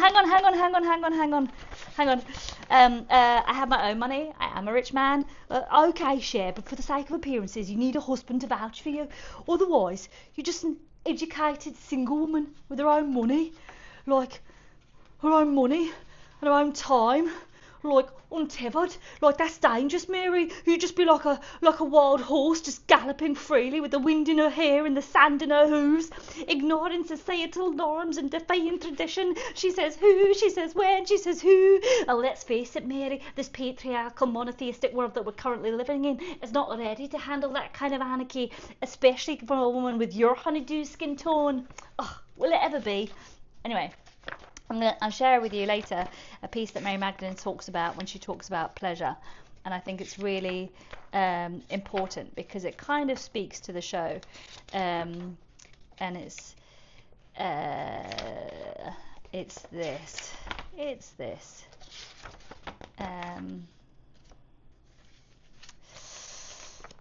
have my own money. I am a rich man. Okay, Cher, but for the sake of appearances, you need a husband to vouch for you. Otherwise, you're just an educated single woman with her own money. Like, her own money and her own time. Like, untethered. Like, that's dangerous, Mary. You'd just be like a wild horse just galloping freely with the wind in her hair and the sand in her hooves, ignoring societal norms and defying tradition. She says who, she says when, she says who. Let's face it, Mary, this patriarchal monotheistic world that we're currently living in is not ready to handle that kind of anarchy, especially for a woman with your honeydew skin tone. Oh, will it ever be? Anyway, I'll share with you later a piece that Mary Magdalene talks about when she talks about pleasure, and I think it's really important because it kind of speaks to the show, and it's this.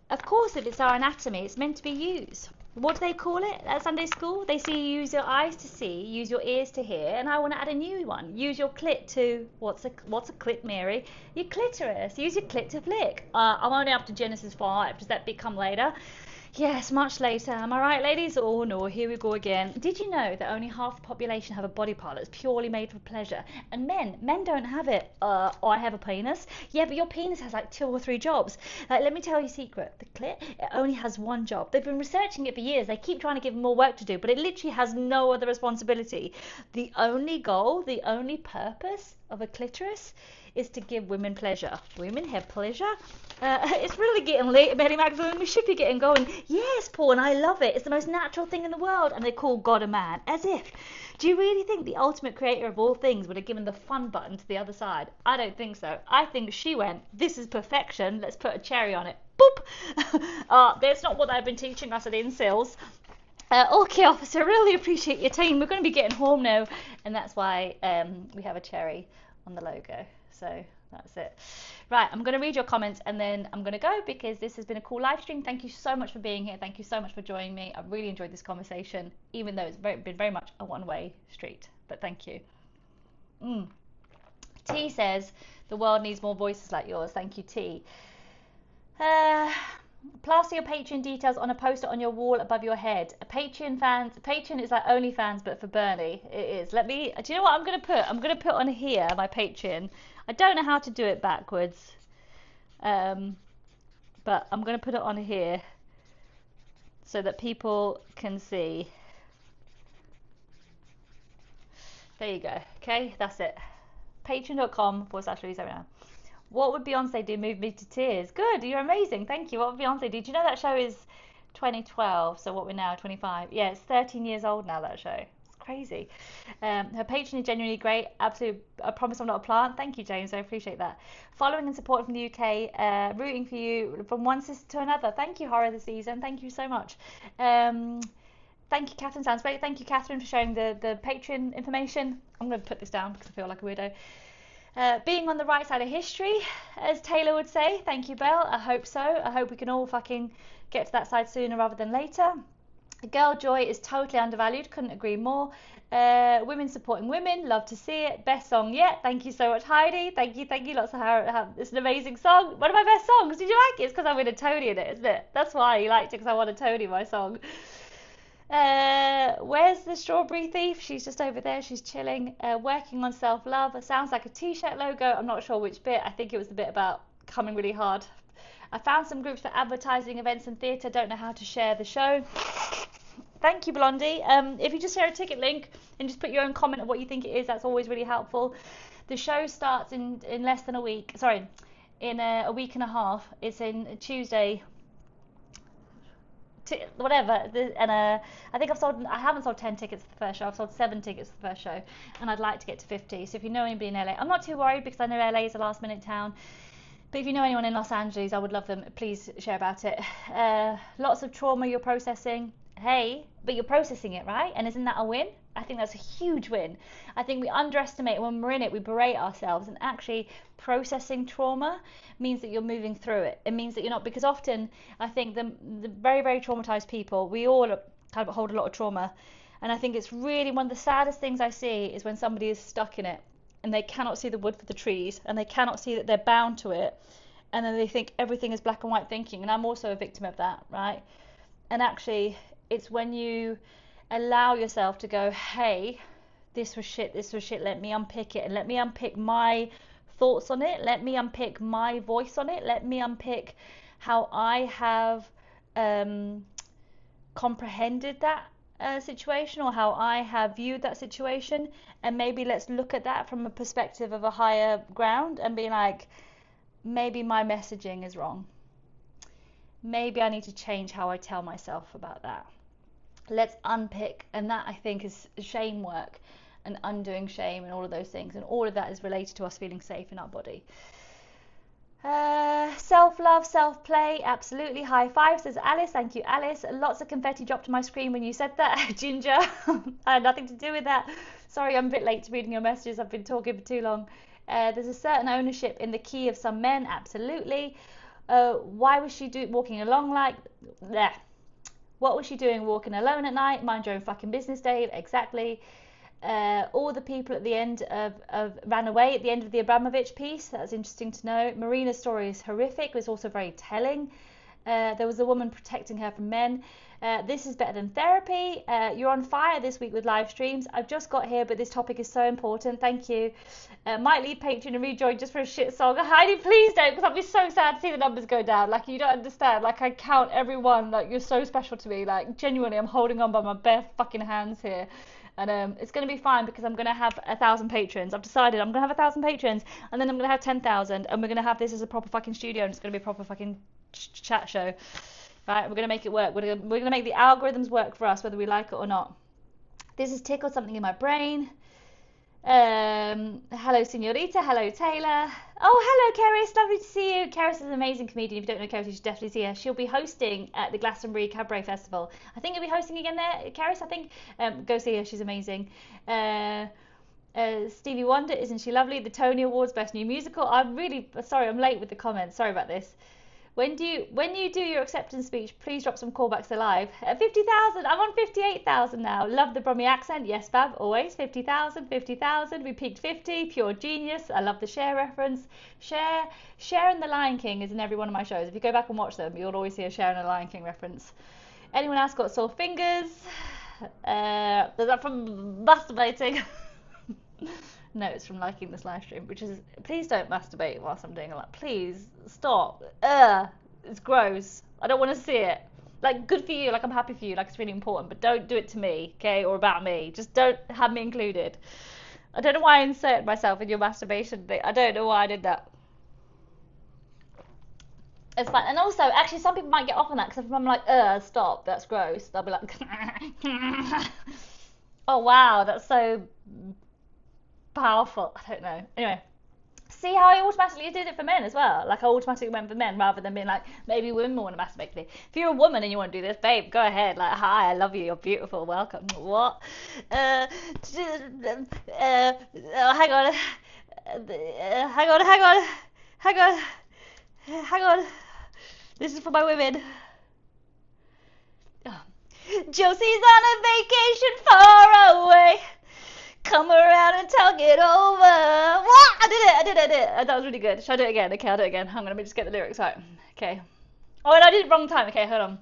Of course, if it's our anatomy, it's meant to be used. What do they call it at Sunday school? They say you use your eyes to see, use your ears to hear, and I want to add a new one. Use your clit to... What's a clit, Mary? Your clitoris. Use your clit to flick. I'm only up to Genesis 5. Does that bit come later? Yes, much later. Am I right, ladies? Oh, no, here we go again. Did you know that only half the population have a body part that's purely made for pleasure? And men don't have it. I have a penis. Yeah, but your penis has like 2 or 3 jobs. Like, let me tell you a secret. The clit, it only has 1 job. They've been researching it for years. They keep trying to give it more work to do, but it literally has no other responsibility. The only goal, the only purpose of a clitoris is to give women pleasure. Women have pleasure. It's really getting late, Mary Magdalene. We should be getting going. Yes, Paul, and I love it. It's the most natural thing in the world. And they call God a man. As if. Do you really think the ultimate creator of all things would have given the fun button to the other side? I don't think so. I think she went, this is perfection. Let's put a cherry on it. Boop. That's not what I've been teaching us at Incels. Okay, officer, really appreciate your time. We're going to be getting home now. And that's why we have a cherry on the logo. So that's it. Right, I'm going to read your comments and then I'm going to go because this has been a cool live stream. Thank you so much for being here. Thank you so much for joining me. I really enjoyed this conversation, even though it's been very much a one-way street. But thank you. T says, the world needs more voices like yours. Thank you, T. Plaster your Patreon details on a poster on your wall above your head. Patreon is like OnlyFans, but for Bernie. It is. Do you know what I'm going to put? I'm going to put on here my Patreon. I don't know how to do it backwards, but I'm going to put it on here so that people can see. There you go. Okay, that's it. Patreon.com/Luisa Omielan. What would Beyonce do? Move me to tears. Good, you're amazing. Thank you. What would Beyonce do? Did you know that show is 2012? So what we're now, 25. Yeah, it's 13 years old now, that show. Crazy. Her Patreon is genuinely great. Absolutely. I promise I'm not a plant. Thank you, James. I appreciate that. Following and supporting from the UK. Rooting for you from one sister to another. Thank you, Horror of the Season. Thank you so much. Thank you, Catherine. Sounds great. Thank you, Catherine, for sharing the Patreon information. I'm going to put this down because I feel like a weirdo. Being on the right side of history, as Taylor would say. Thank you, Belle. I hope so. I hope we can all fucking get to that side sooner rather than later. Girl joy is totally undervalued. Couldn't agree more. Women supporting women. Love to see it. Best song yet. Thank you so much, Heidi. Thank you. Lots of her. It's an amazing song. One of my best songs. Did you like it? It's because I win a Tony in it, isn't it? That's why you liked it, because I won a Tony, my song. Where's the strawberry thief? She's just over there. She's chilling. Working on self-love. It sounds like a t-shirt logo. I'm not sure which bit. I think it was the bit about coming really hard. I found some groups for advertising events and theatre. Don't know how to share the show. Thank you, Blondie. If you just share a ticket link and just put your own comment of what you think it is, that's always really helpful. The show starts in less than a week. Sorry, in a week and a half. It's in Tuesday, whatever. And I think I haven't sold 10 tickets to the first show. I've sold 7 tickets to the first show, and I'd like to get to 50. So if you know anybody in LA, I'm not too worried because I know LA is a last minute town. But if you know anyone in Los Angeles, I would love them. Please share about it. Lots of trauma you're processing. Hey, but you're processing it, right? And isn't that a win? I think that's a huge win. I think we underestimate when we're in it, we berate ourselves, and actually processing trauma means that you're moving through it. It means that you're not, because often I think the very, very traumatized people, we all kind of hold a lot of trauma. And I think it's really one of the saddest things I see is when somebody is stuck in it and they cannot see the wood for the trees and they cannot see that they're bound to it. And then they think everything is black and white thinking. And I'm also a victim of that, right? And actually, it's when you allow yourself to go, hey, this was shit, let me unpick it, and let me unpick my thoughts on it, let me unpick my voice on it, let me unpick how I have comprehended that situation, or how I have viewed that situation, and maybe let's look at that from a perspective of a higher ground and be like, maybe my messaging is wrong. Maybe I need to change how I tell myself about that. Let's unpick, and that I think is shame work and undoing shame and all of those things, and all of that is related to us feeling safe in our body. Self-love, self-play, absolutely. High five, says Alice. Thank you, Alice. Lots of confetti dropped to my screen when you said that. Ginger, I had nothing to do with that. Sorry, I'm a bit late to reading your messages. I've been talking for too long. There's a certain ownership in the key of some men, absolutely. Why was she walking along like that? What was she doing walking alone at night? Mind your own fucking business, Dave. Exactly. All the people at the end ran away at the end of the Abramovich piece. That's interesting to know. Marina's story is horrific. It was also very telling. There was a woman protecting her from men. This is better than therapy. You're on fire this week with live streams. I've just got here, but this topic is so important. Thank you. Might leave Patreon and rejoin just for a shit song. Heidi, please don't, because I'd be so sad to see the numbers go down. Like, you don't understand. Like, I count everyone. Like, you're so special to me. Like, genuinely, I'm holding on by my bare fucking hands here. And it's going to be fine because I'm going to have 1,000 patrons. I've decided I'm going to have 1,000 patrons, and then I'm going to have 10,000, and we're going to have this as a proper fucking studio, and it's going to be a proper fucking chat show. Right, we're going to make it work. We're going to make the algorithms work for us, whether we like it or not. This has tickled something in my brain. Hello, Senorita. Hello, Taylor. Oh, hello, Keris. Lovely to see you. Keris is an amazing comedian. If you don't know Keris, you should definitely see her. She'll be hosting at the Glastonbury Cabaret Festival. I think you'll be hosting again there, Keris, I think. Go see her. She's amazing. Stevie Wonder, isn't she lovely? The Tony Awards, Best New Musical. I'm really sorry, I'm late with the comments. Sorry about this. When you do your acceptance speech, please drop some callbacks alive. 50,000. I'm on 58,000 now. Love the Brummy accent. Yes, Fab. Always 50,000. 50,000. We peaked 50. Pure genius. I love the Cher reference. Cher and the Lion King is in every one of my shows. If you go back and watch them, you'll always see a Cher and a Lion King reference. Anyone else got sore fingers? Is that from masturbating? No, it's from liking this live stream, which is, please don't masturbate whilst I'm doing a live. Please stop. It's gross. I don't want to see it. Like, good for you. Like, I'm happy for you. Like, it's really important, but don't do it to me, okay, or about me. Just don't have me included. I don't know why I inserted myself in your masturbation thing. I don't know why I did that. It's fine. And also, actually, some people might get off on that because if I'm like, stop, that's gross, they'll be like, oh wow, that's so powerful. I don't know. Anyway, see how I automatically did it for men as well. Like, I automatically went for men rather than being like, maybe women want to masturbate to me. If you're a woman and you want to do this, babe, go ahead. Like, hi, I love you, you're beautiful, welcome. What? Hang on. This is for my women. Josie's on a vacation far away. Come around and talk it over. What? I did it. That was really good. Should I do it again? Okay, I'll do it again. Hang on, let me just get the lyrics right. Okay. Oh, and I did it wrong time. Okay, hold on.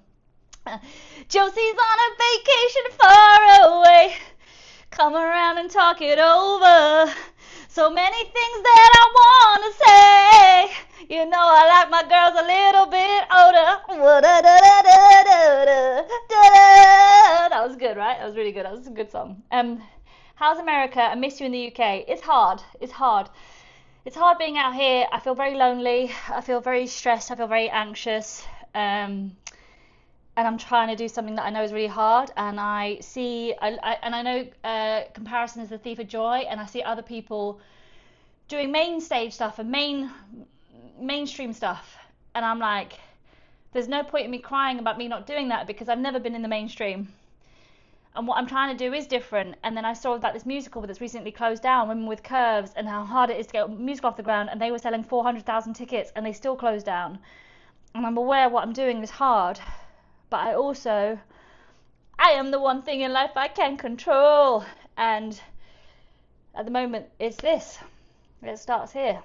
Josie's on a vacation far away. Come around and talk it over. So many things that I want to say. You know I like my girls a little bit older. That was good, right? That was really good. That was a good song. How's America? I miss you in the UK. It's hard. It's hard being out here. I feel very lonely. I feel very stressed. I feel very anxious. and I'm trying to do something that I know is really hard, and I see, and I know comparison is the thief of joy, and I see other people doing main stage stuff and mainstream stuff, and I'm like, there's no point in me crying about me not doing that because I've never been in the mainstream. And what I'm trying to do is different. And then I saw about this musical that's recently closed down, Women with Curves, and how hard it is to get a musical off the ground, and they were selling 400,000 tickets and they still closed down. And I'm aware what I'm doing is hard, but I am the one thing in life I can control. And at the moment, it's this. It starts here.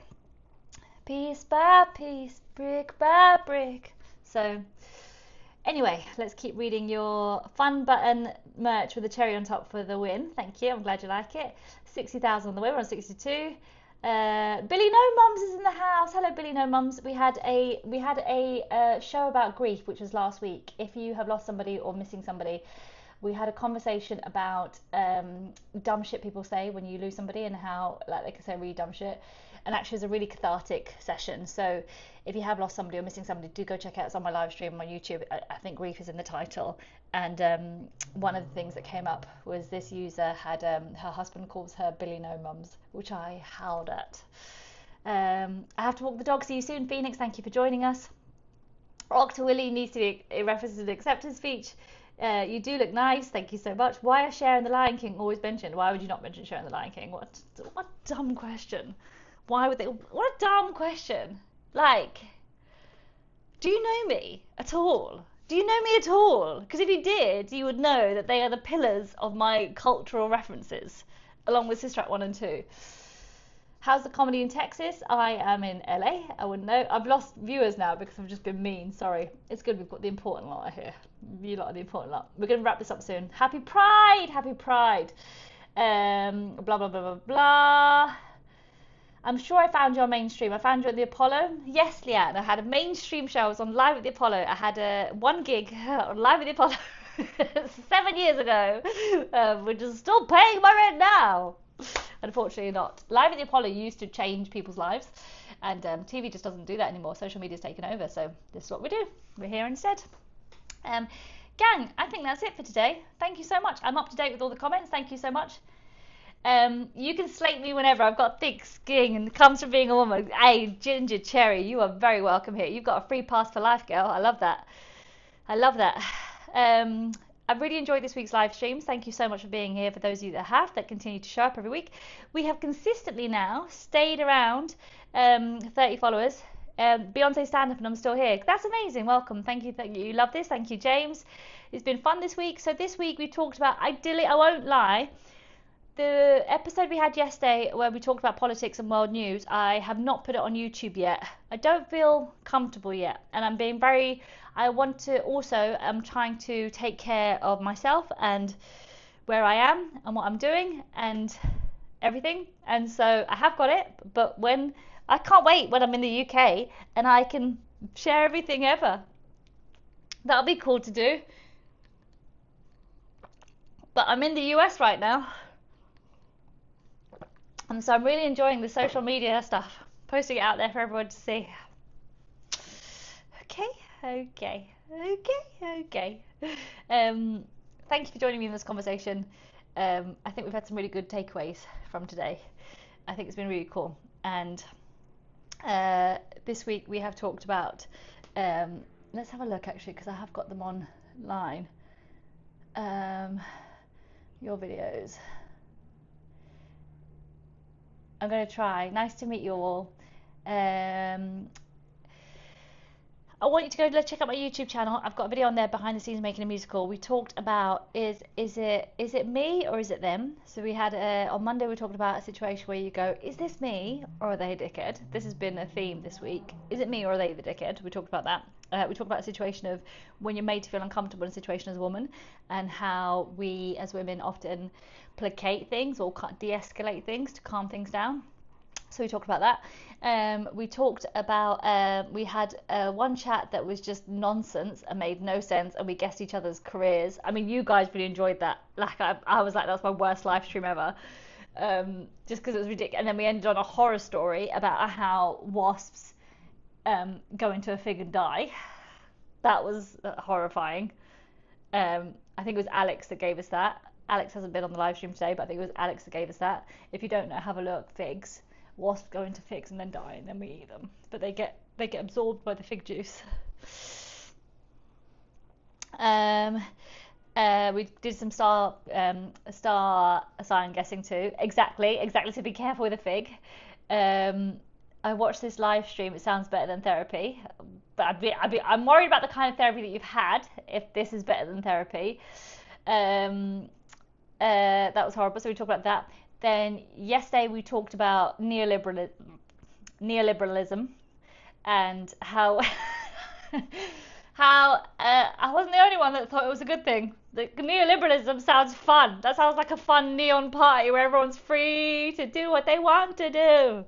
Piece by piece, brick by brick. So anyway, let's keep reading your fun button merch with a cherry on top for the win. Thank you. I'm glad you like it. 60,000 on the way. We're on 62. Billy No Mums is in the house. Hello, Billy No Mums. We had a show about grief, which was last week. If you have lost somebody or missing somebody, we had a conversation about dumb shit people say when you lose somebody, and how like they can say really dumb shit. And actually, it's a really cathartic session. So if you have lost somebody or missing somebody, do go check out. It's on my live stream on YouTube. I think grief is in the title. And one of the things that came up was this user had her husband calls her Billy No Mums, which I howled at. I have to walk the dog. See you soon, Phoenix. Thank you for joining us. Octa Willie needs to be a reference to the acceptance speech. You do look nice. Thank you so much. Why are Cher and the Lion King always mentioned? Why would you not mention Cher and the Lion King? What dumb question. Why would they? What a dumb question. Like, do you know me at all? Do you know me at all? Because if you did, you would know that they are the pillars of my cultural references, along with Sister Act 1 and 2. How's the comedy in Texas? I am in LA. I wouldn't know. I've lost viewers now because I've just been mean. Sorry. It's good we've got the important lot here. You lot are the important lot. We're going to wrap this up soon. Happy Pride! Happy Pride! Blah, blah, blah, blah, blah. I'm sure I found you on mainstream. I found you at the Apollo. Yes, Leanne. I had a mainstream show. I was on live at the Apollo. I had one gig on live at the Apollo 7 years ago, which is still paying my rent now. Unfortunately not. Live at the Apollo used to change people's lives, and TV just doesn't do that anymore. Social media's taken over, so this is what we do. We're here instead. Gang, I think that's it for today. Thank you so much. I'm up to date with all the comments. Thank you so much. You can slate me whenever. I've got thick skin and it comes from being a woman. Hey, Ginger Cherry, you are very welcome here. You've got a free pass for life, girl. I love that. I love that. I've really enjoyed this week's live streams. Thank you so much for being here. For those of you that continue to show up every week. We have consistently now stayed around 30 followers. Beyonce stand up and I'm still here. That's amazing. Welcome. Thank you. Thank you. You love this. Thank you, James. It's been fun this week. So this week we talked about I won't lie. The episode we had yesterday where we talked about politics and world news, I have not put it on YouTube yet. I don't feel comfortable yet, and I'm trying to take care of myself and where I am and what I'm doing and everything. And so I have got it, but I can't wait when I'm in the UK and I can share everything ever. That'll be cool to do. But I'm in the US right now. And so I'm really enjoying the social media stuff, posting it out there for everyone to see. Okay. Thank you for joining me in this conversation. I think we've had some really good takeaways from today. I think it's been really cool. And this week we have talked about, let's have a look actually, because I have got them online. Your videos. I'm going to try. Nice to meet you all. I want you to go check out my YouTube channel. I've got a video on there, behind the scenes making a musical. We talked about is it me or is it them? So we had on Monday we talked about a situation where you go, is this me or are they a dickhead? This has been a theme this week. Is it me or are they the dickhead? We talked about that. We talked about a situation of when you're made to feel uncomfortable in a situation as a woman, and how we as women often placate things or de-escalate things to calm things down. So we talked about that. We talked about, we had one chat that was just nonsense and made no sense, and we guessed each other's careers. I mean, you guys really enjoyed that. Like, I was like, that's my worst live stream ever. Just because it was ridiculous. And then we ended on a horror story about how wasps go into a fig and die. That was horrifying. I think it was Alex that gave us that. Alex hasn't been on the live stream today, but I think it was Alex that gave us that. If you don't know, have a look. Figs. Wasps go into figs and then die, and then we eat them. But they get absorbed by the fig juice. We did some star sign guessing too. Exactly. So be careful with a fig. I watched this live stream. It sounds better than therapy, but I'm worried about the kind of therapy that you've had. If this is better than therapy, that was horrible. So we talked about that. Then yesterday we talked about neoliberalism and how I wasn't the only one that thought it was a good thing. The neoliberalism sounds fun. That sounds like a fun neon party where everyone's free to do what they want to do.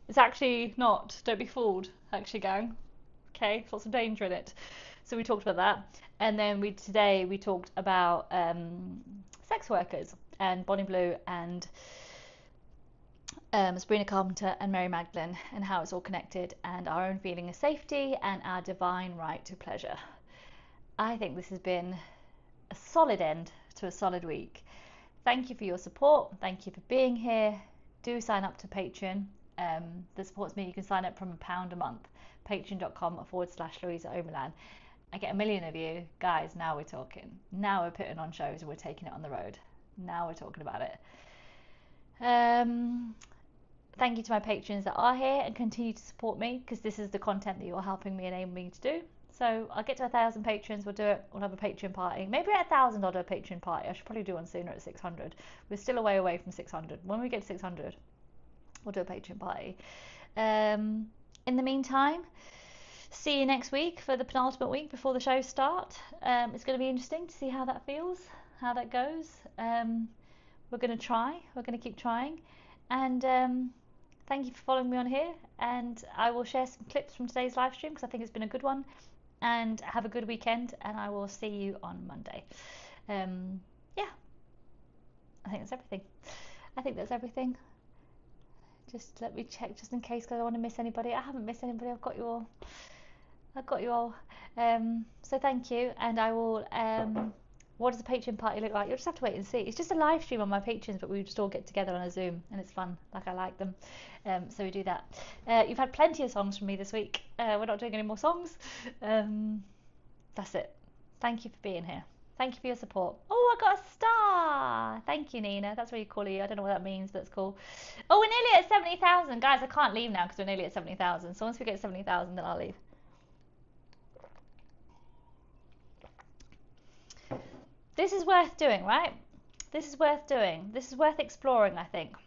It's actually not. Don't be fooled, actually, gang. Okay, there's lots of danger in it. So we talked about that. And then today we talked about sex workers and Bonnie Blue and Sabrina Carpenter and Mary Magdalene, and how it's all connected, and our own feeling of safety and our divine right to pleasure. I think this has been a solid end to a solid week. Thank you for your support. Thank you for being here. Do sign up to Patreon. That supports me. You can sign up from £1 a month. Patreon.com/Luisa Omielan. I get 1 million of you. Guys, now we're talking. Now we're putting on shows and we're taking it on the road. Now we're talking about it. Thank you to my patrons that are here and continue to support me, because this is the content that you're helping me enable me to do. So I'll get to 1,000 patrons. We'll do it. We'll have a Patreon party. Maybe at 1,000 I'll do a Patreon party. I should probably do one sooner at 600. We're still a way away from 600. When we get to 600, we'll do a Patreon party. In the meantime, see you next week for the penultimate week before the shows start. It's going to be interesting to see how that feels, how that goes. We're going to try. We're going to keep trying. And thank you for following me on here. And I will share some clips from today's live stream because I think it's been a good one. And have a good weekend. And I will see you on Monday. Yeah. I think that's everything. Just let me check just in case, because I don't want to miss anybody. I haven't missed anybody. I've got you all. So thank you. And I will... what does the Patreon party look like? You'll just have to wait and see. It's just a live stream on my patrons, but we just all get together on a Zoom, and it's fun. Like, I like them. So we do that. You've had plenty of songs from me this week. We're not doing any more songs. That's it. Thank you for being here. Thank you for your support. Oh, I got a star. Thank you, Nina. That's what you call you. I don't know what that means, but it's cool. Oh, we're nearly at 70,000. Guys, I can't leave now because we're nearly at 70,000. So once we get 70,000, then I'll leave. This is worth doing, right? This is worth doing. This is worth exploring, I think.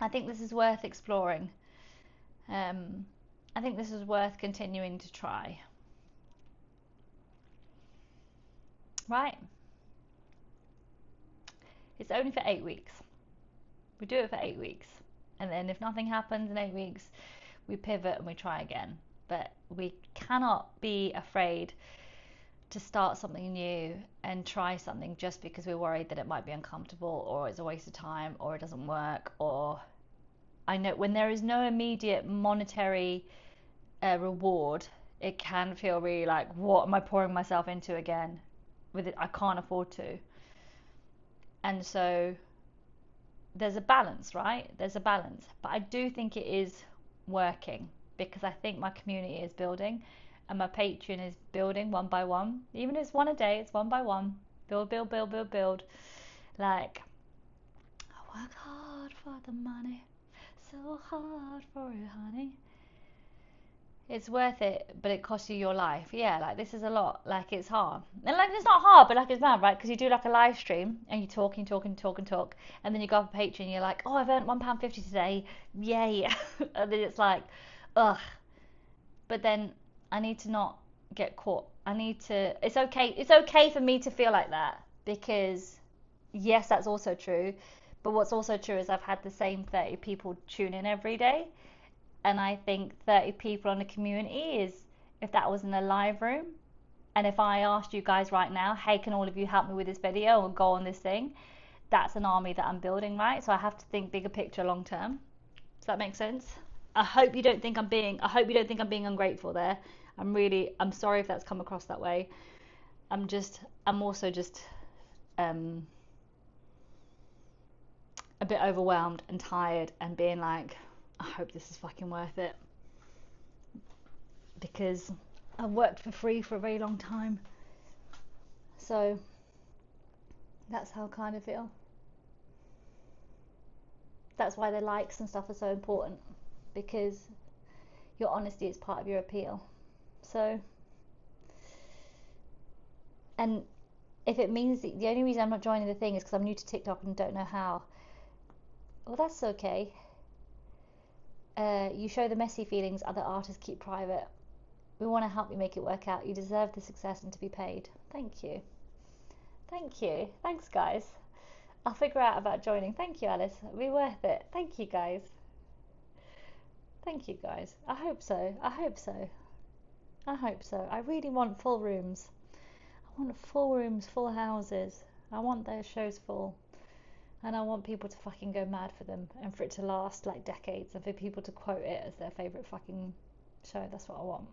I think this is worth exploring. I think this is worth continuing to try. Right? It's only for 8 weeks. We do it for 8 weeks. And then if nothing happens in 8 weeks, we pivot and we try again. But we cannot be afraid to start something new and try something just because we're worried that it might be uncomfortable, or it's a waste of time, or it doesn't work. Or I know when there is no immediate monetary reward, it can feel really like, what am I pouring myself into again? With it, I can't afford to. And so there's a balance, right? There's a balance. But I do think it is working, because I think my community is building. And my Patreon is building one by one. Even if it's one a day, it's one by one. Build. Like, I work hard for the money, so hard for it, honey. It's worth it, but it costs you your life. Yeah, like, this is a lot. Like, it's hard. And, like, it's not hard, but, like, it's mad, right? Because you do, like, a live stream, and you talk. And then you go up a Patreon, and you're like, oh, I've earned £1.50 today. Yay. And then it's like, ugh. But then I need to not get caught. It's okay for me to feel like that, because yes, that's also true. But what's also true is I've had the same 30 people tune in every day. And I think 30 people in a community is, if that was in a live room, and if I asked you guys right now, hey, can all of you help me with this video or go on this thing? That's an army that I'm building, right? So I have to think bigger picture, long term. Does that make sense? I hope you don't think I'm being ungrateful there. I'm sorry if that's come across that way. I'm also just a bit overwhelmed and tired and being like, I hope this is fucking worth it, because I've worked for free for a very long time. So that's how I kind of feel. That's why the likes and stuff are so important, because your honesty is part of your appeal. So, and if it means the only reason I'm not joining the thing is because I'm new to TikTok and don't know how, well, that's okay. You show the messy feelings other artists keep private. We want to help you make it work out. You deserve the success and to be paid. Thank you. Thank you. Thanks, guys. I'll figure out about joining. Thank you, Alice. It'll be worth it. Thank you, guys. Thank you, guys. I hope so. I hope so. I hope so. I really want full rooms. I want full rooms, full houses. I want those shows full. And I want people to fucking go mad for them, and for it to last like decades, and for people to quote it as their favourite fucking show. That's what I want.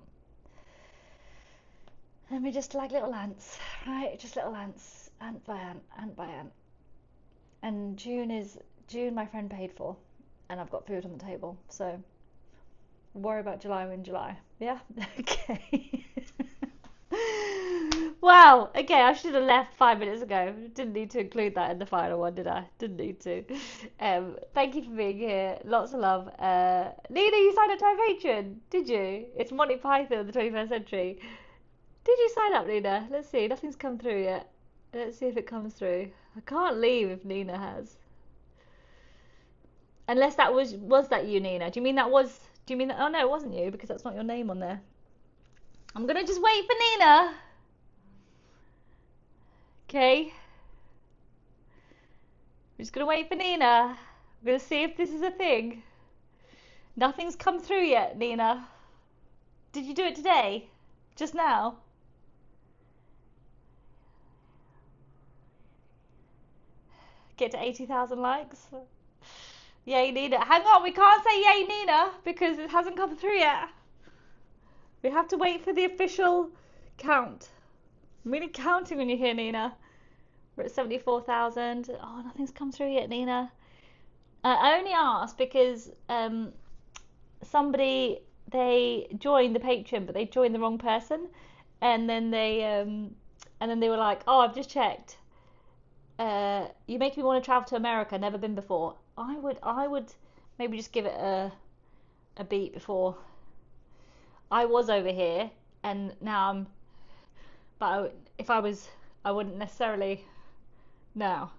And we're just like little ants, right? Just little ants, ant by ant, ant by ant. And June my friend paid for, and I've got food on the table, so worry about July in July. Yeah? Okay. Wow, okay, I should have left 5 minutes ago. Didn't need to include that in the final one, did I? Didn't need to. Thank you for being here. Lots of love. Nina, you signed up to our Patreon, did you? It's Monty Python of the 21st century. Did you sign up, Nina? Let's see. Nothing's come through yet. Let's see if it comes through. I can't leave if Nina has. Unless that was that you, Nina? Do you mean that? Oh no, it wasn't you, because that's not your name on there. I'm gonna just wait for Nina. Okay. I'm just gonna wait for Nina. I'm gonna see if this is a thing. Nothing's come through yet, Nina. Did you do it today? Just now? Get to 80,000 likes. Yay, Nina. Hang on, we can't say yay, Nina, because it hasn't come through yet. We have to wait for the official count. I'm really counting when you're here, Nina. We're at 74,000. Oh, nothing's come through yet, Nina. I only asked because somebody, they joined the Patreon, but they joined the wrong person, and then they were like, "Oh, I've just checked. You make me want to travel to America. Never been before." I would maybe just give it a beat before. I was over here, and now I'm. But if I was, I wouldn't necessarily. No.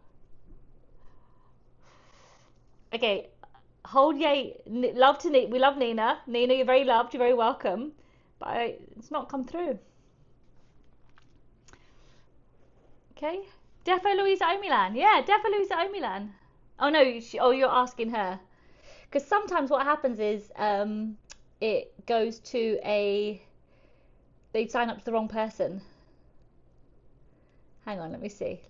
Okay, hold yay. We love Nina. Nina, you're very loved. You're very welcome. But it's not come through. Okay. Defo Luisa Omielan. Yeah, Defo Luisa Omielan. Oh no, you're asking her. Because sometimes what happens is it goes to they sign up to the wrong person. Hang on, let me see.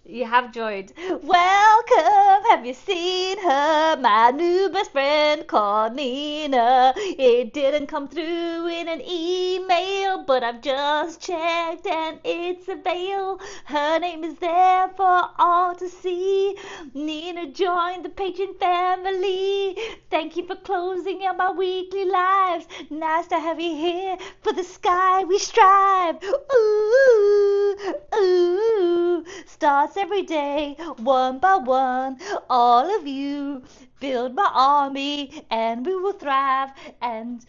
You have joined. Welcome, have you seen her? My new best friend called Nina. It didn't come through in an email, but I've just checked and it's a veil. Her name is there for all to see. Nina joined the Patreon family. Thank you for closing out my weekly lives. Nice to have you here. For the sky we strive. Ooh, ooh. Starts every day, one by one. All of you build my army, and we will thrive and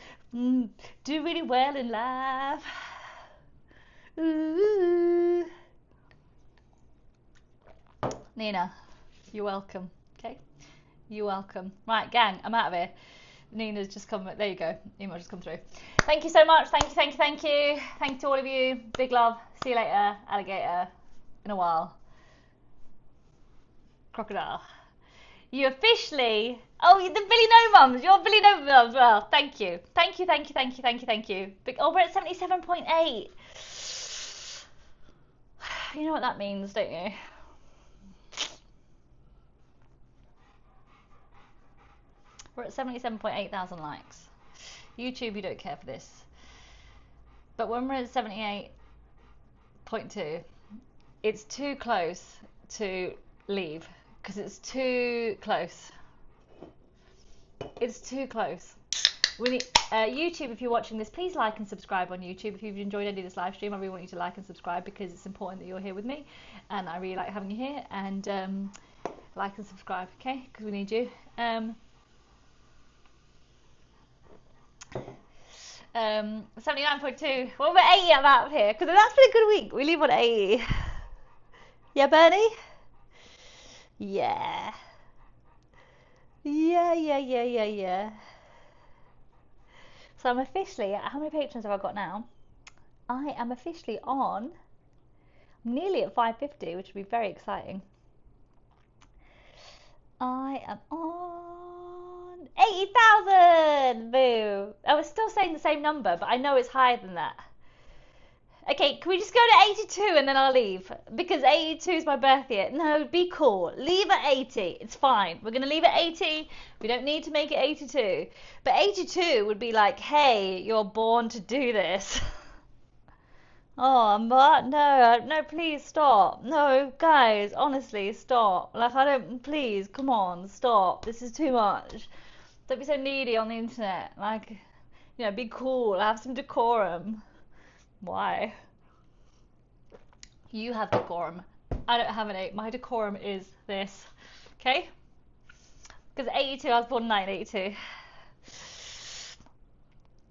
do really well in life. Ooh. Nina, you're welcome. Okay, you're welcome. Right, gang, I'm out of here. Nina's just come. There you go. Email just come through. Thank you so much. Thank you. Thank you to all of you. Big love. See you later, alligator. In a while. Crocodile. You officially. Oh, the Billy No Mums. You're Billy No Mums as well. Thank you. Thank you. Big. Oh, we're at 77.8. You know what that means, don't you? We're at 77.8 thousand likes. YouTube, you don't care for this. But when we're at 78.2, it's too close to leave because it's too close. It's too close. We need, YouTube, if you're watching this, please like and subscribe on YouTube. If you've enjoyed any of this live stream, I really want you to like and subscribe because it's important that you're here with me, and I really like having you here. And like and subscribe, okay? Because we need you. 79.2. What about 80 out of here? Because that's been a good week. We leave on 80. Yeah, Bernie? Yeah. Yeah. So I'm officially, how many patrons have I got now? I am officially on, nearly at 550, which would be very exciting. I am on 80,000! Boo! I was still saying the same number, but I know it's higher than that. Okay, can we just go to 82 and then I'll leave? Because 82 is my birth year. No, be cool. Leave at 80. It's fine. We're going to leave at 80. We don't need to make it 82. But 82 would be like, hey, you're born to do this. Oh, but no, please stop. No, guys, honestly, stop. Like, please, come on, stop. This is too much. Don't be so needy on the internet. Like, you know, be cool. Have some decorum. Why? You have decorum. I don't have any. My decorum is this. Okay? Because 82, I was born in 1982.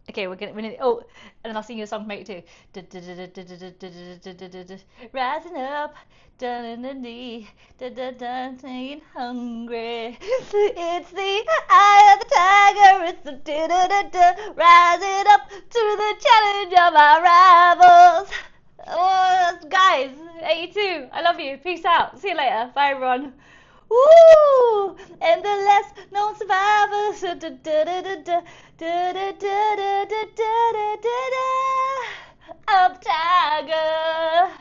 Okay, we're gonna oh, and then I'll sing you a song from 82. Rising up, dun-dun-dun-dee, dun-dun-dun, hungry. It's the eye of the tiger. It's the da-da-da-da, rising up to the challenge of our rivals. Oh, guys, 82. I love you. Peace out. See you later. Bye, everyone. Woo! And the less known survivors. Up, tiger.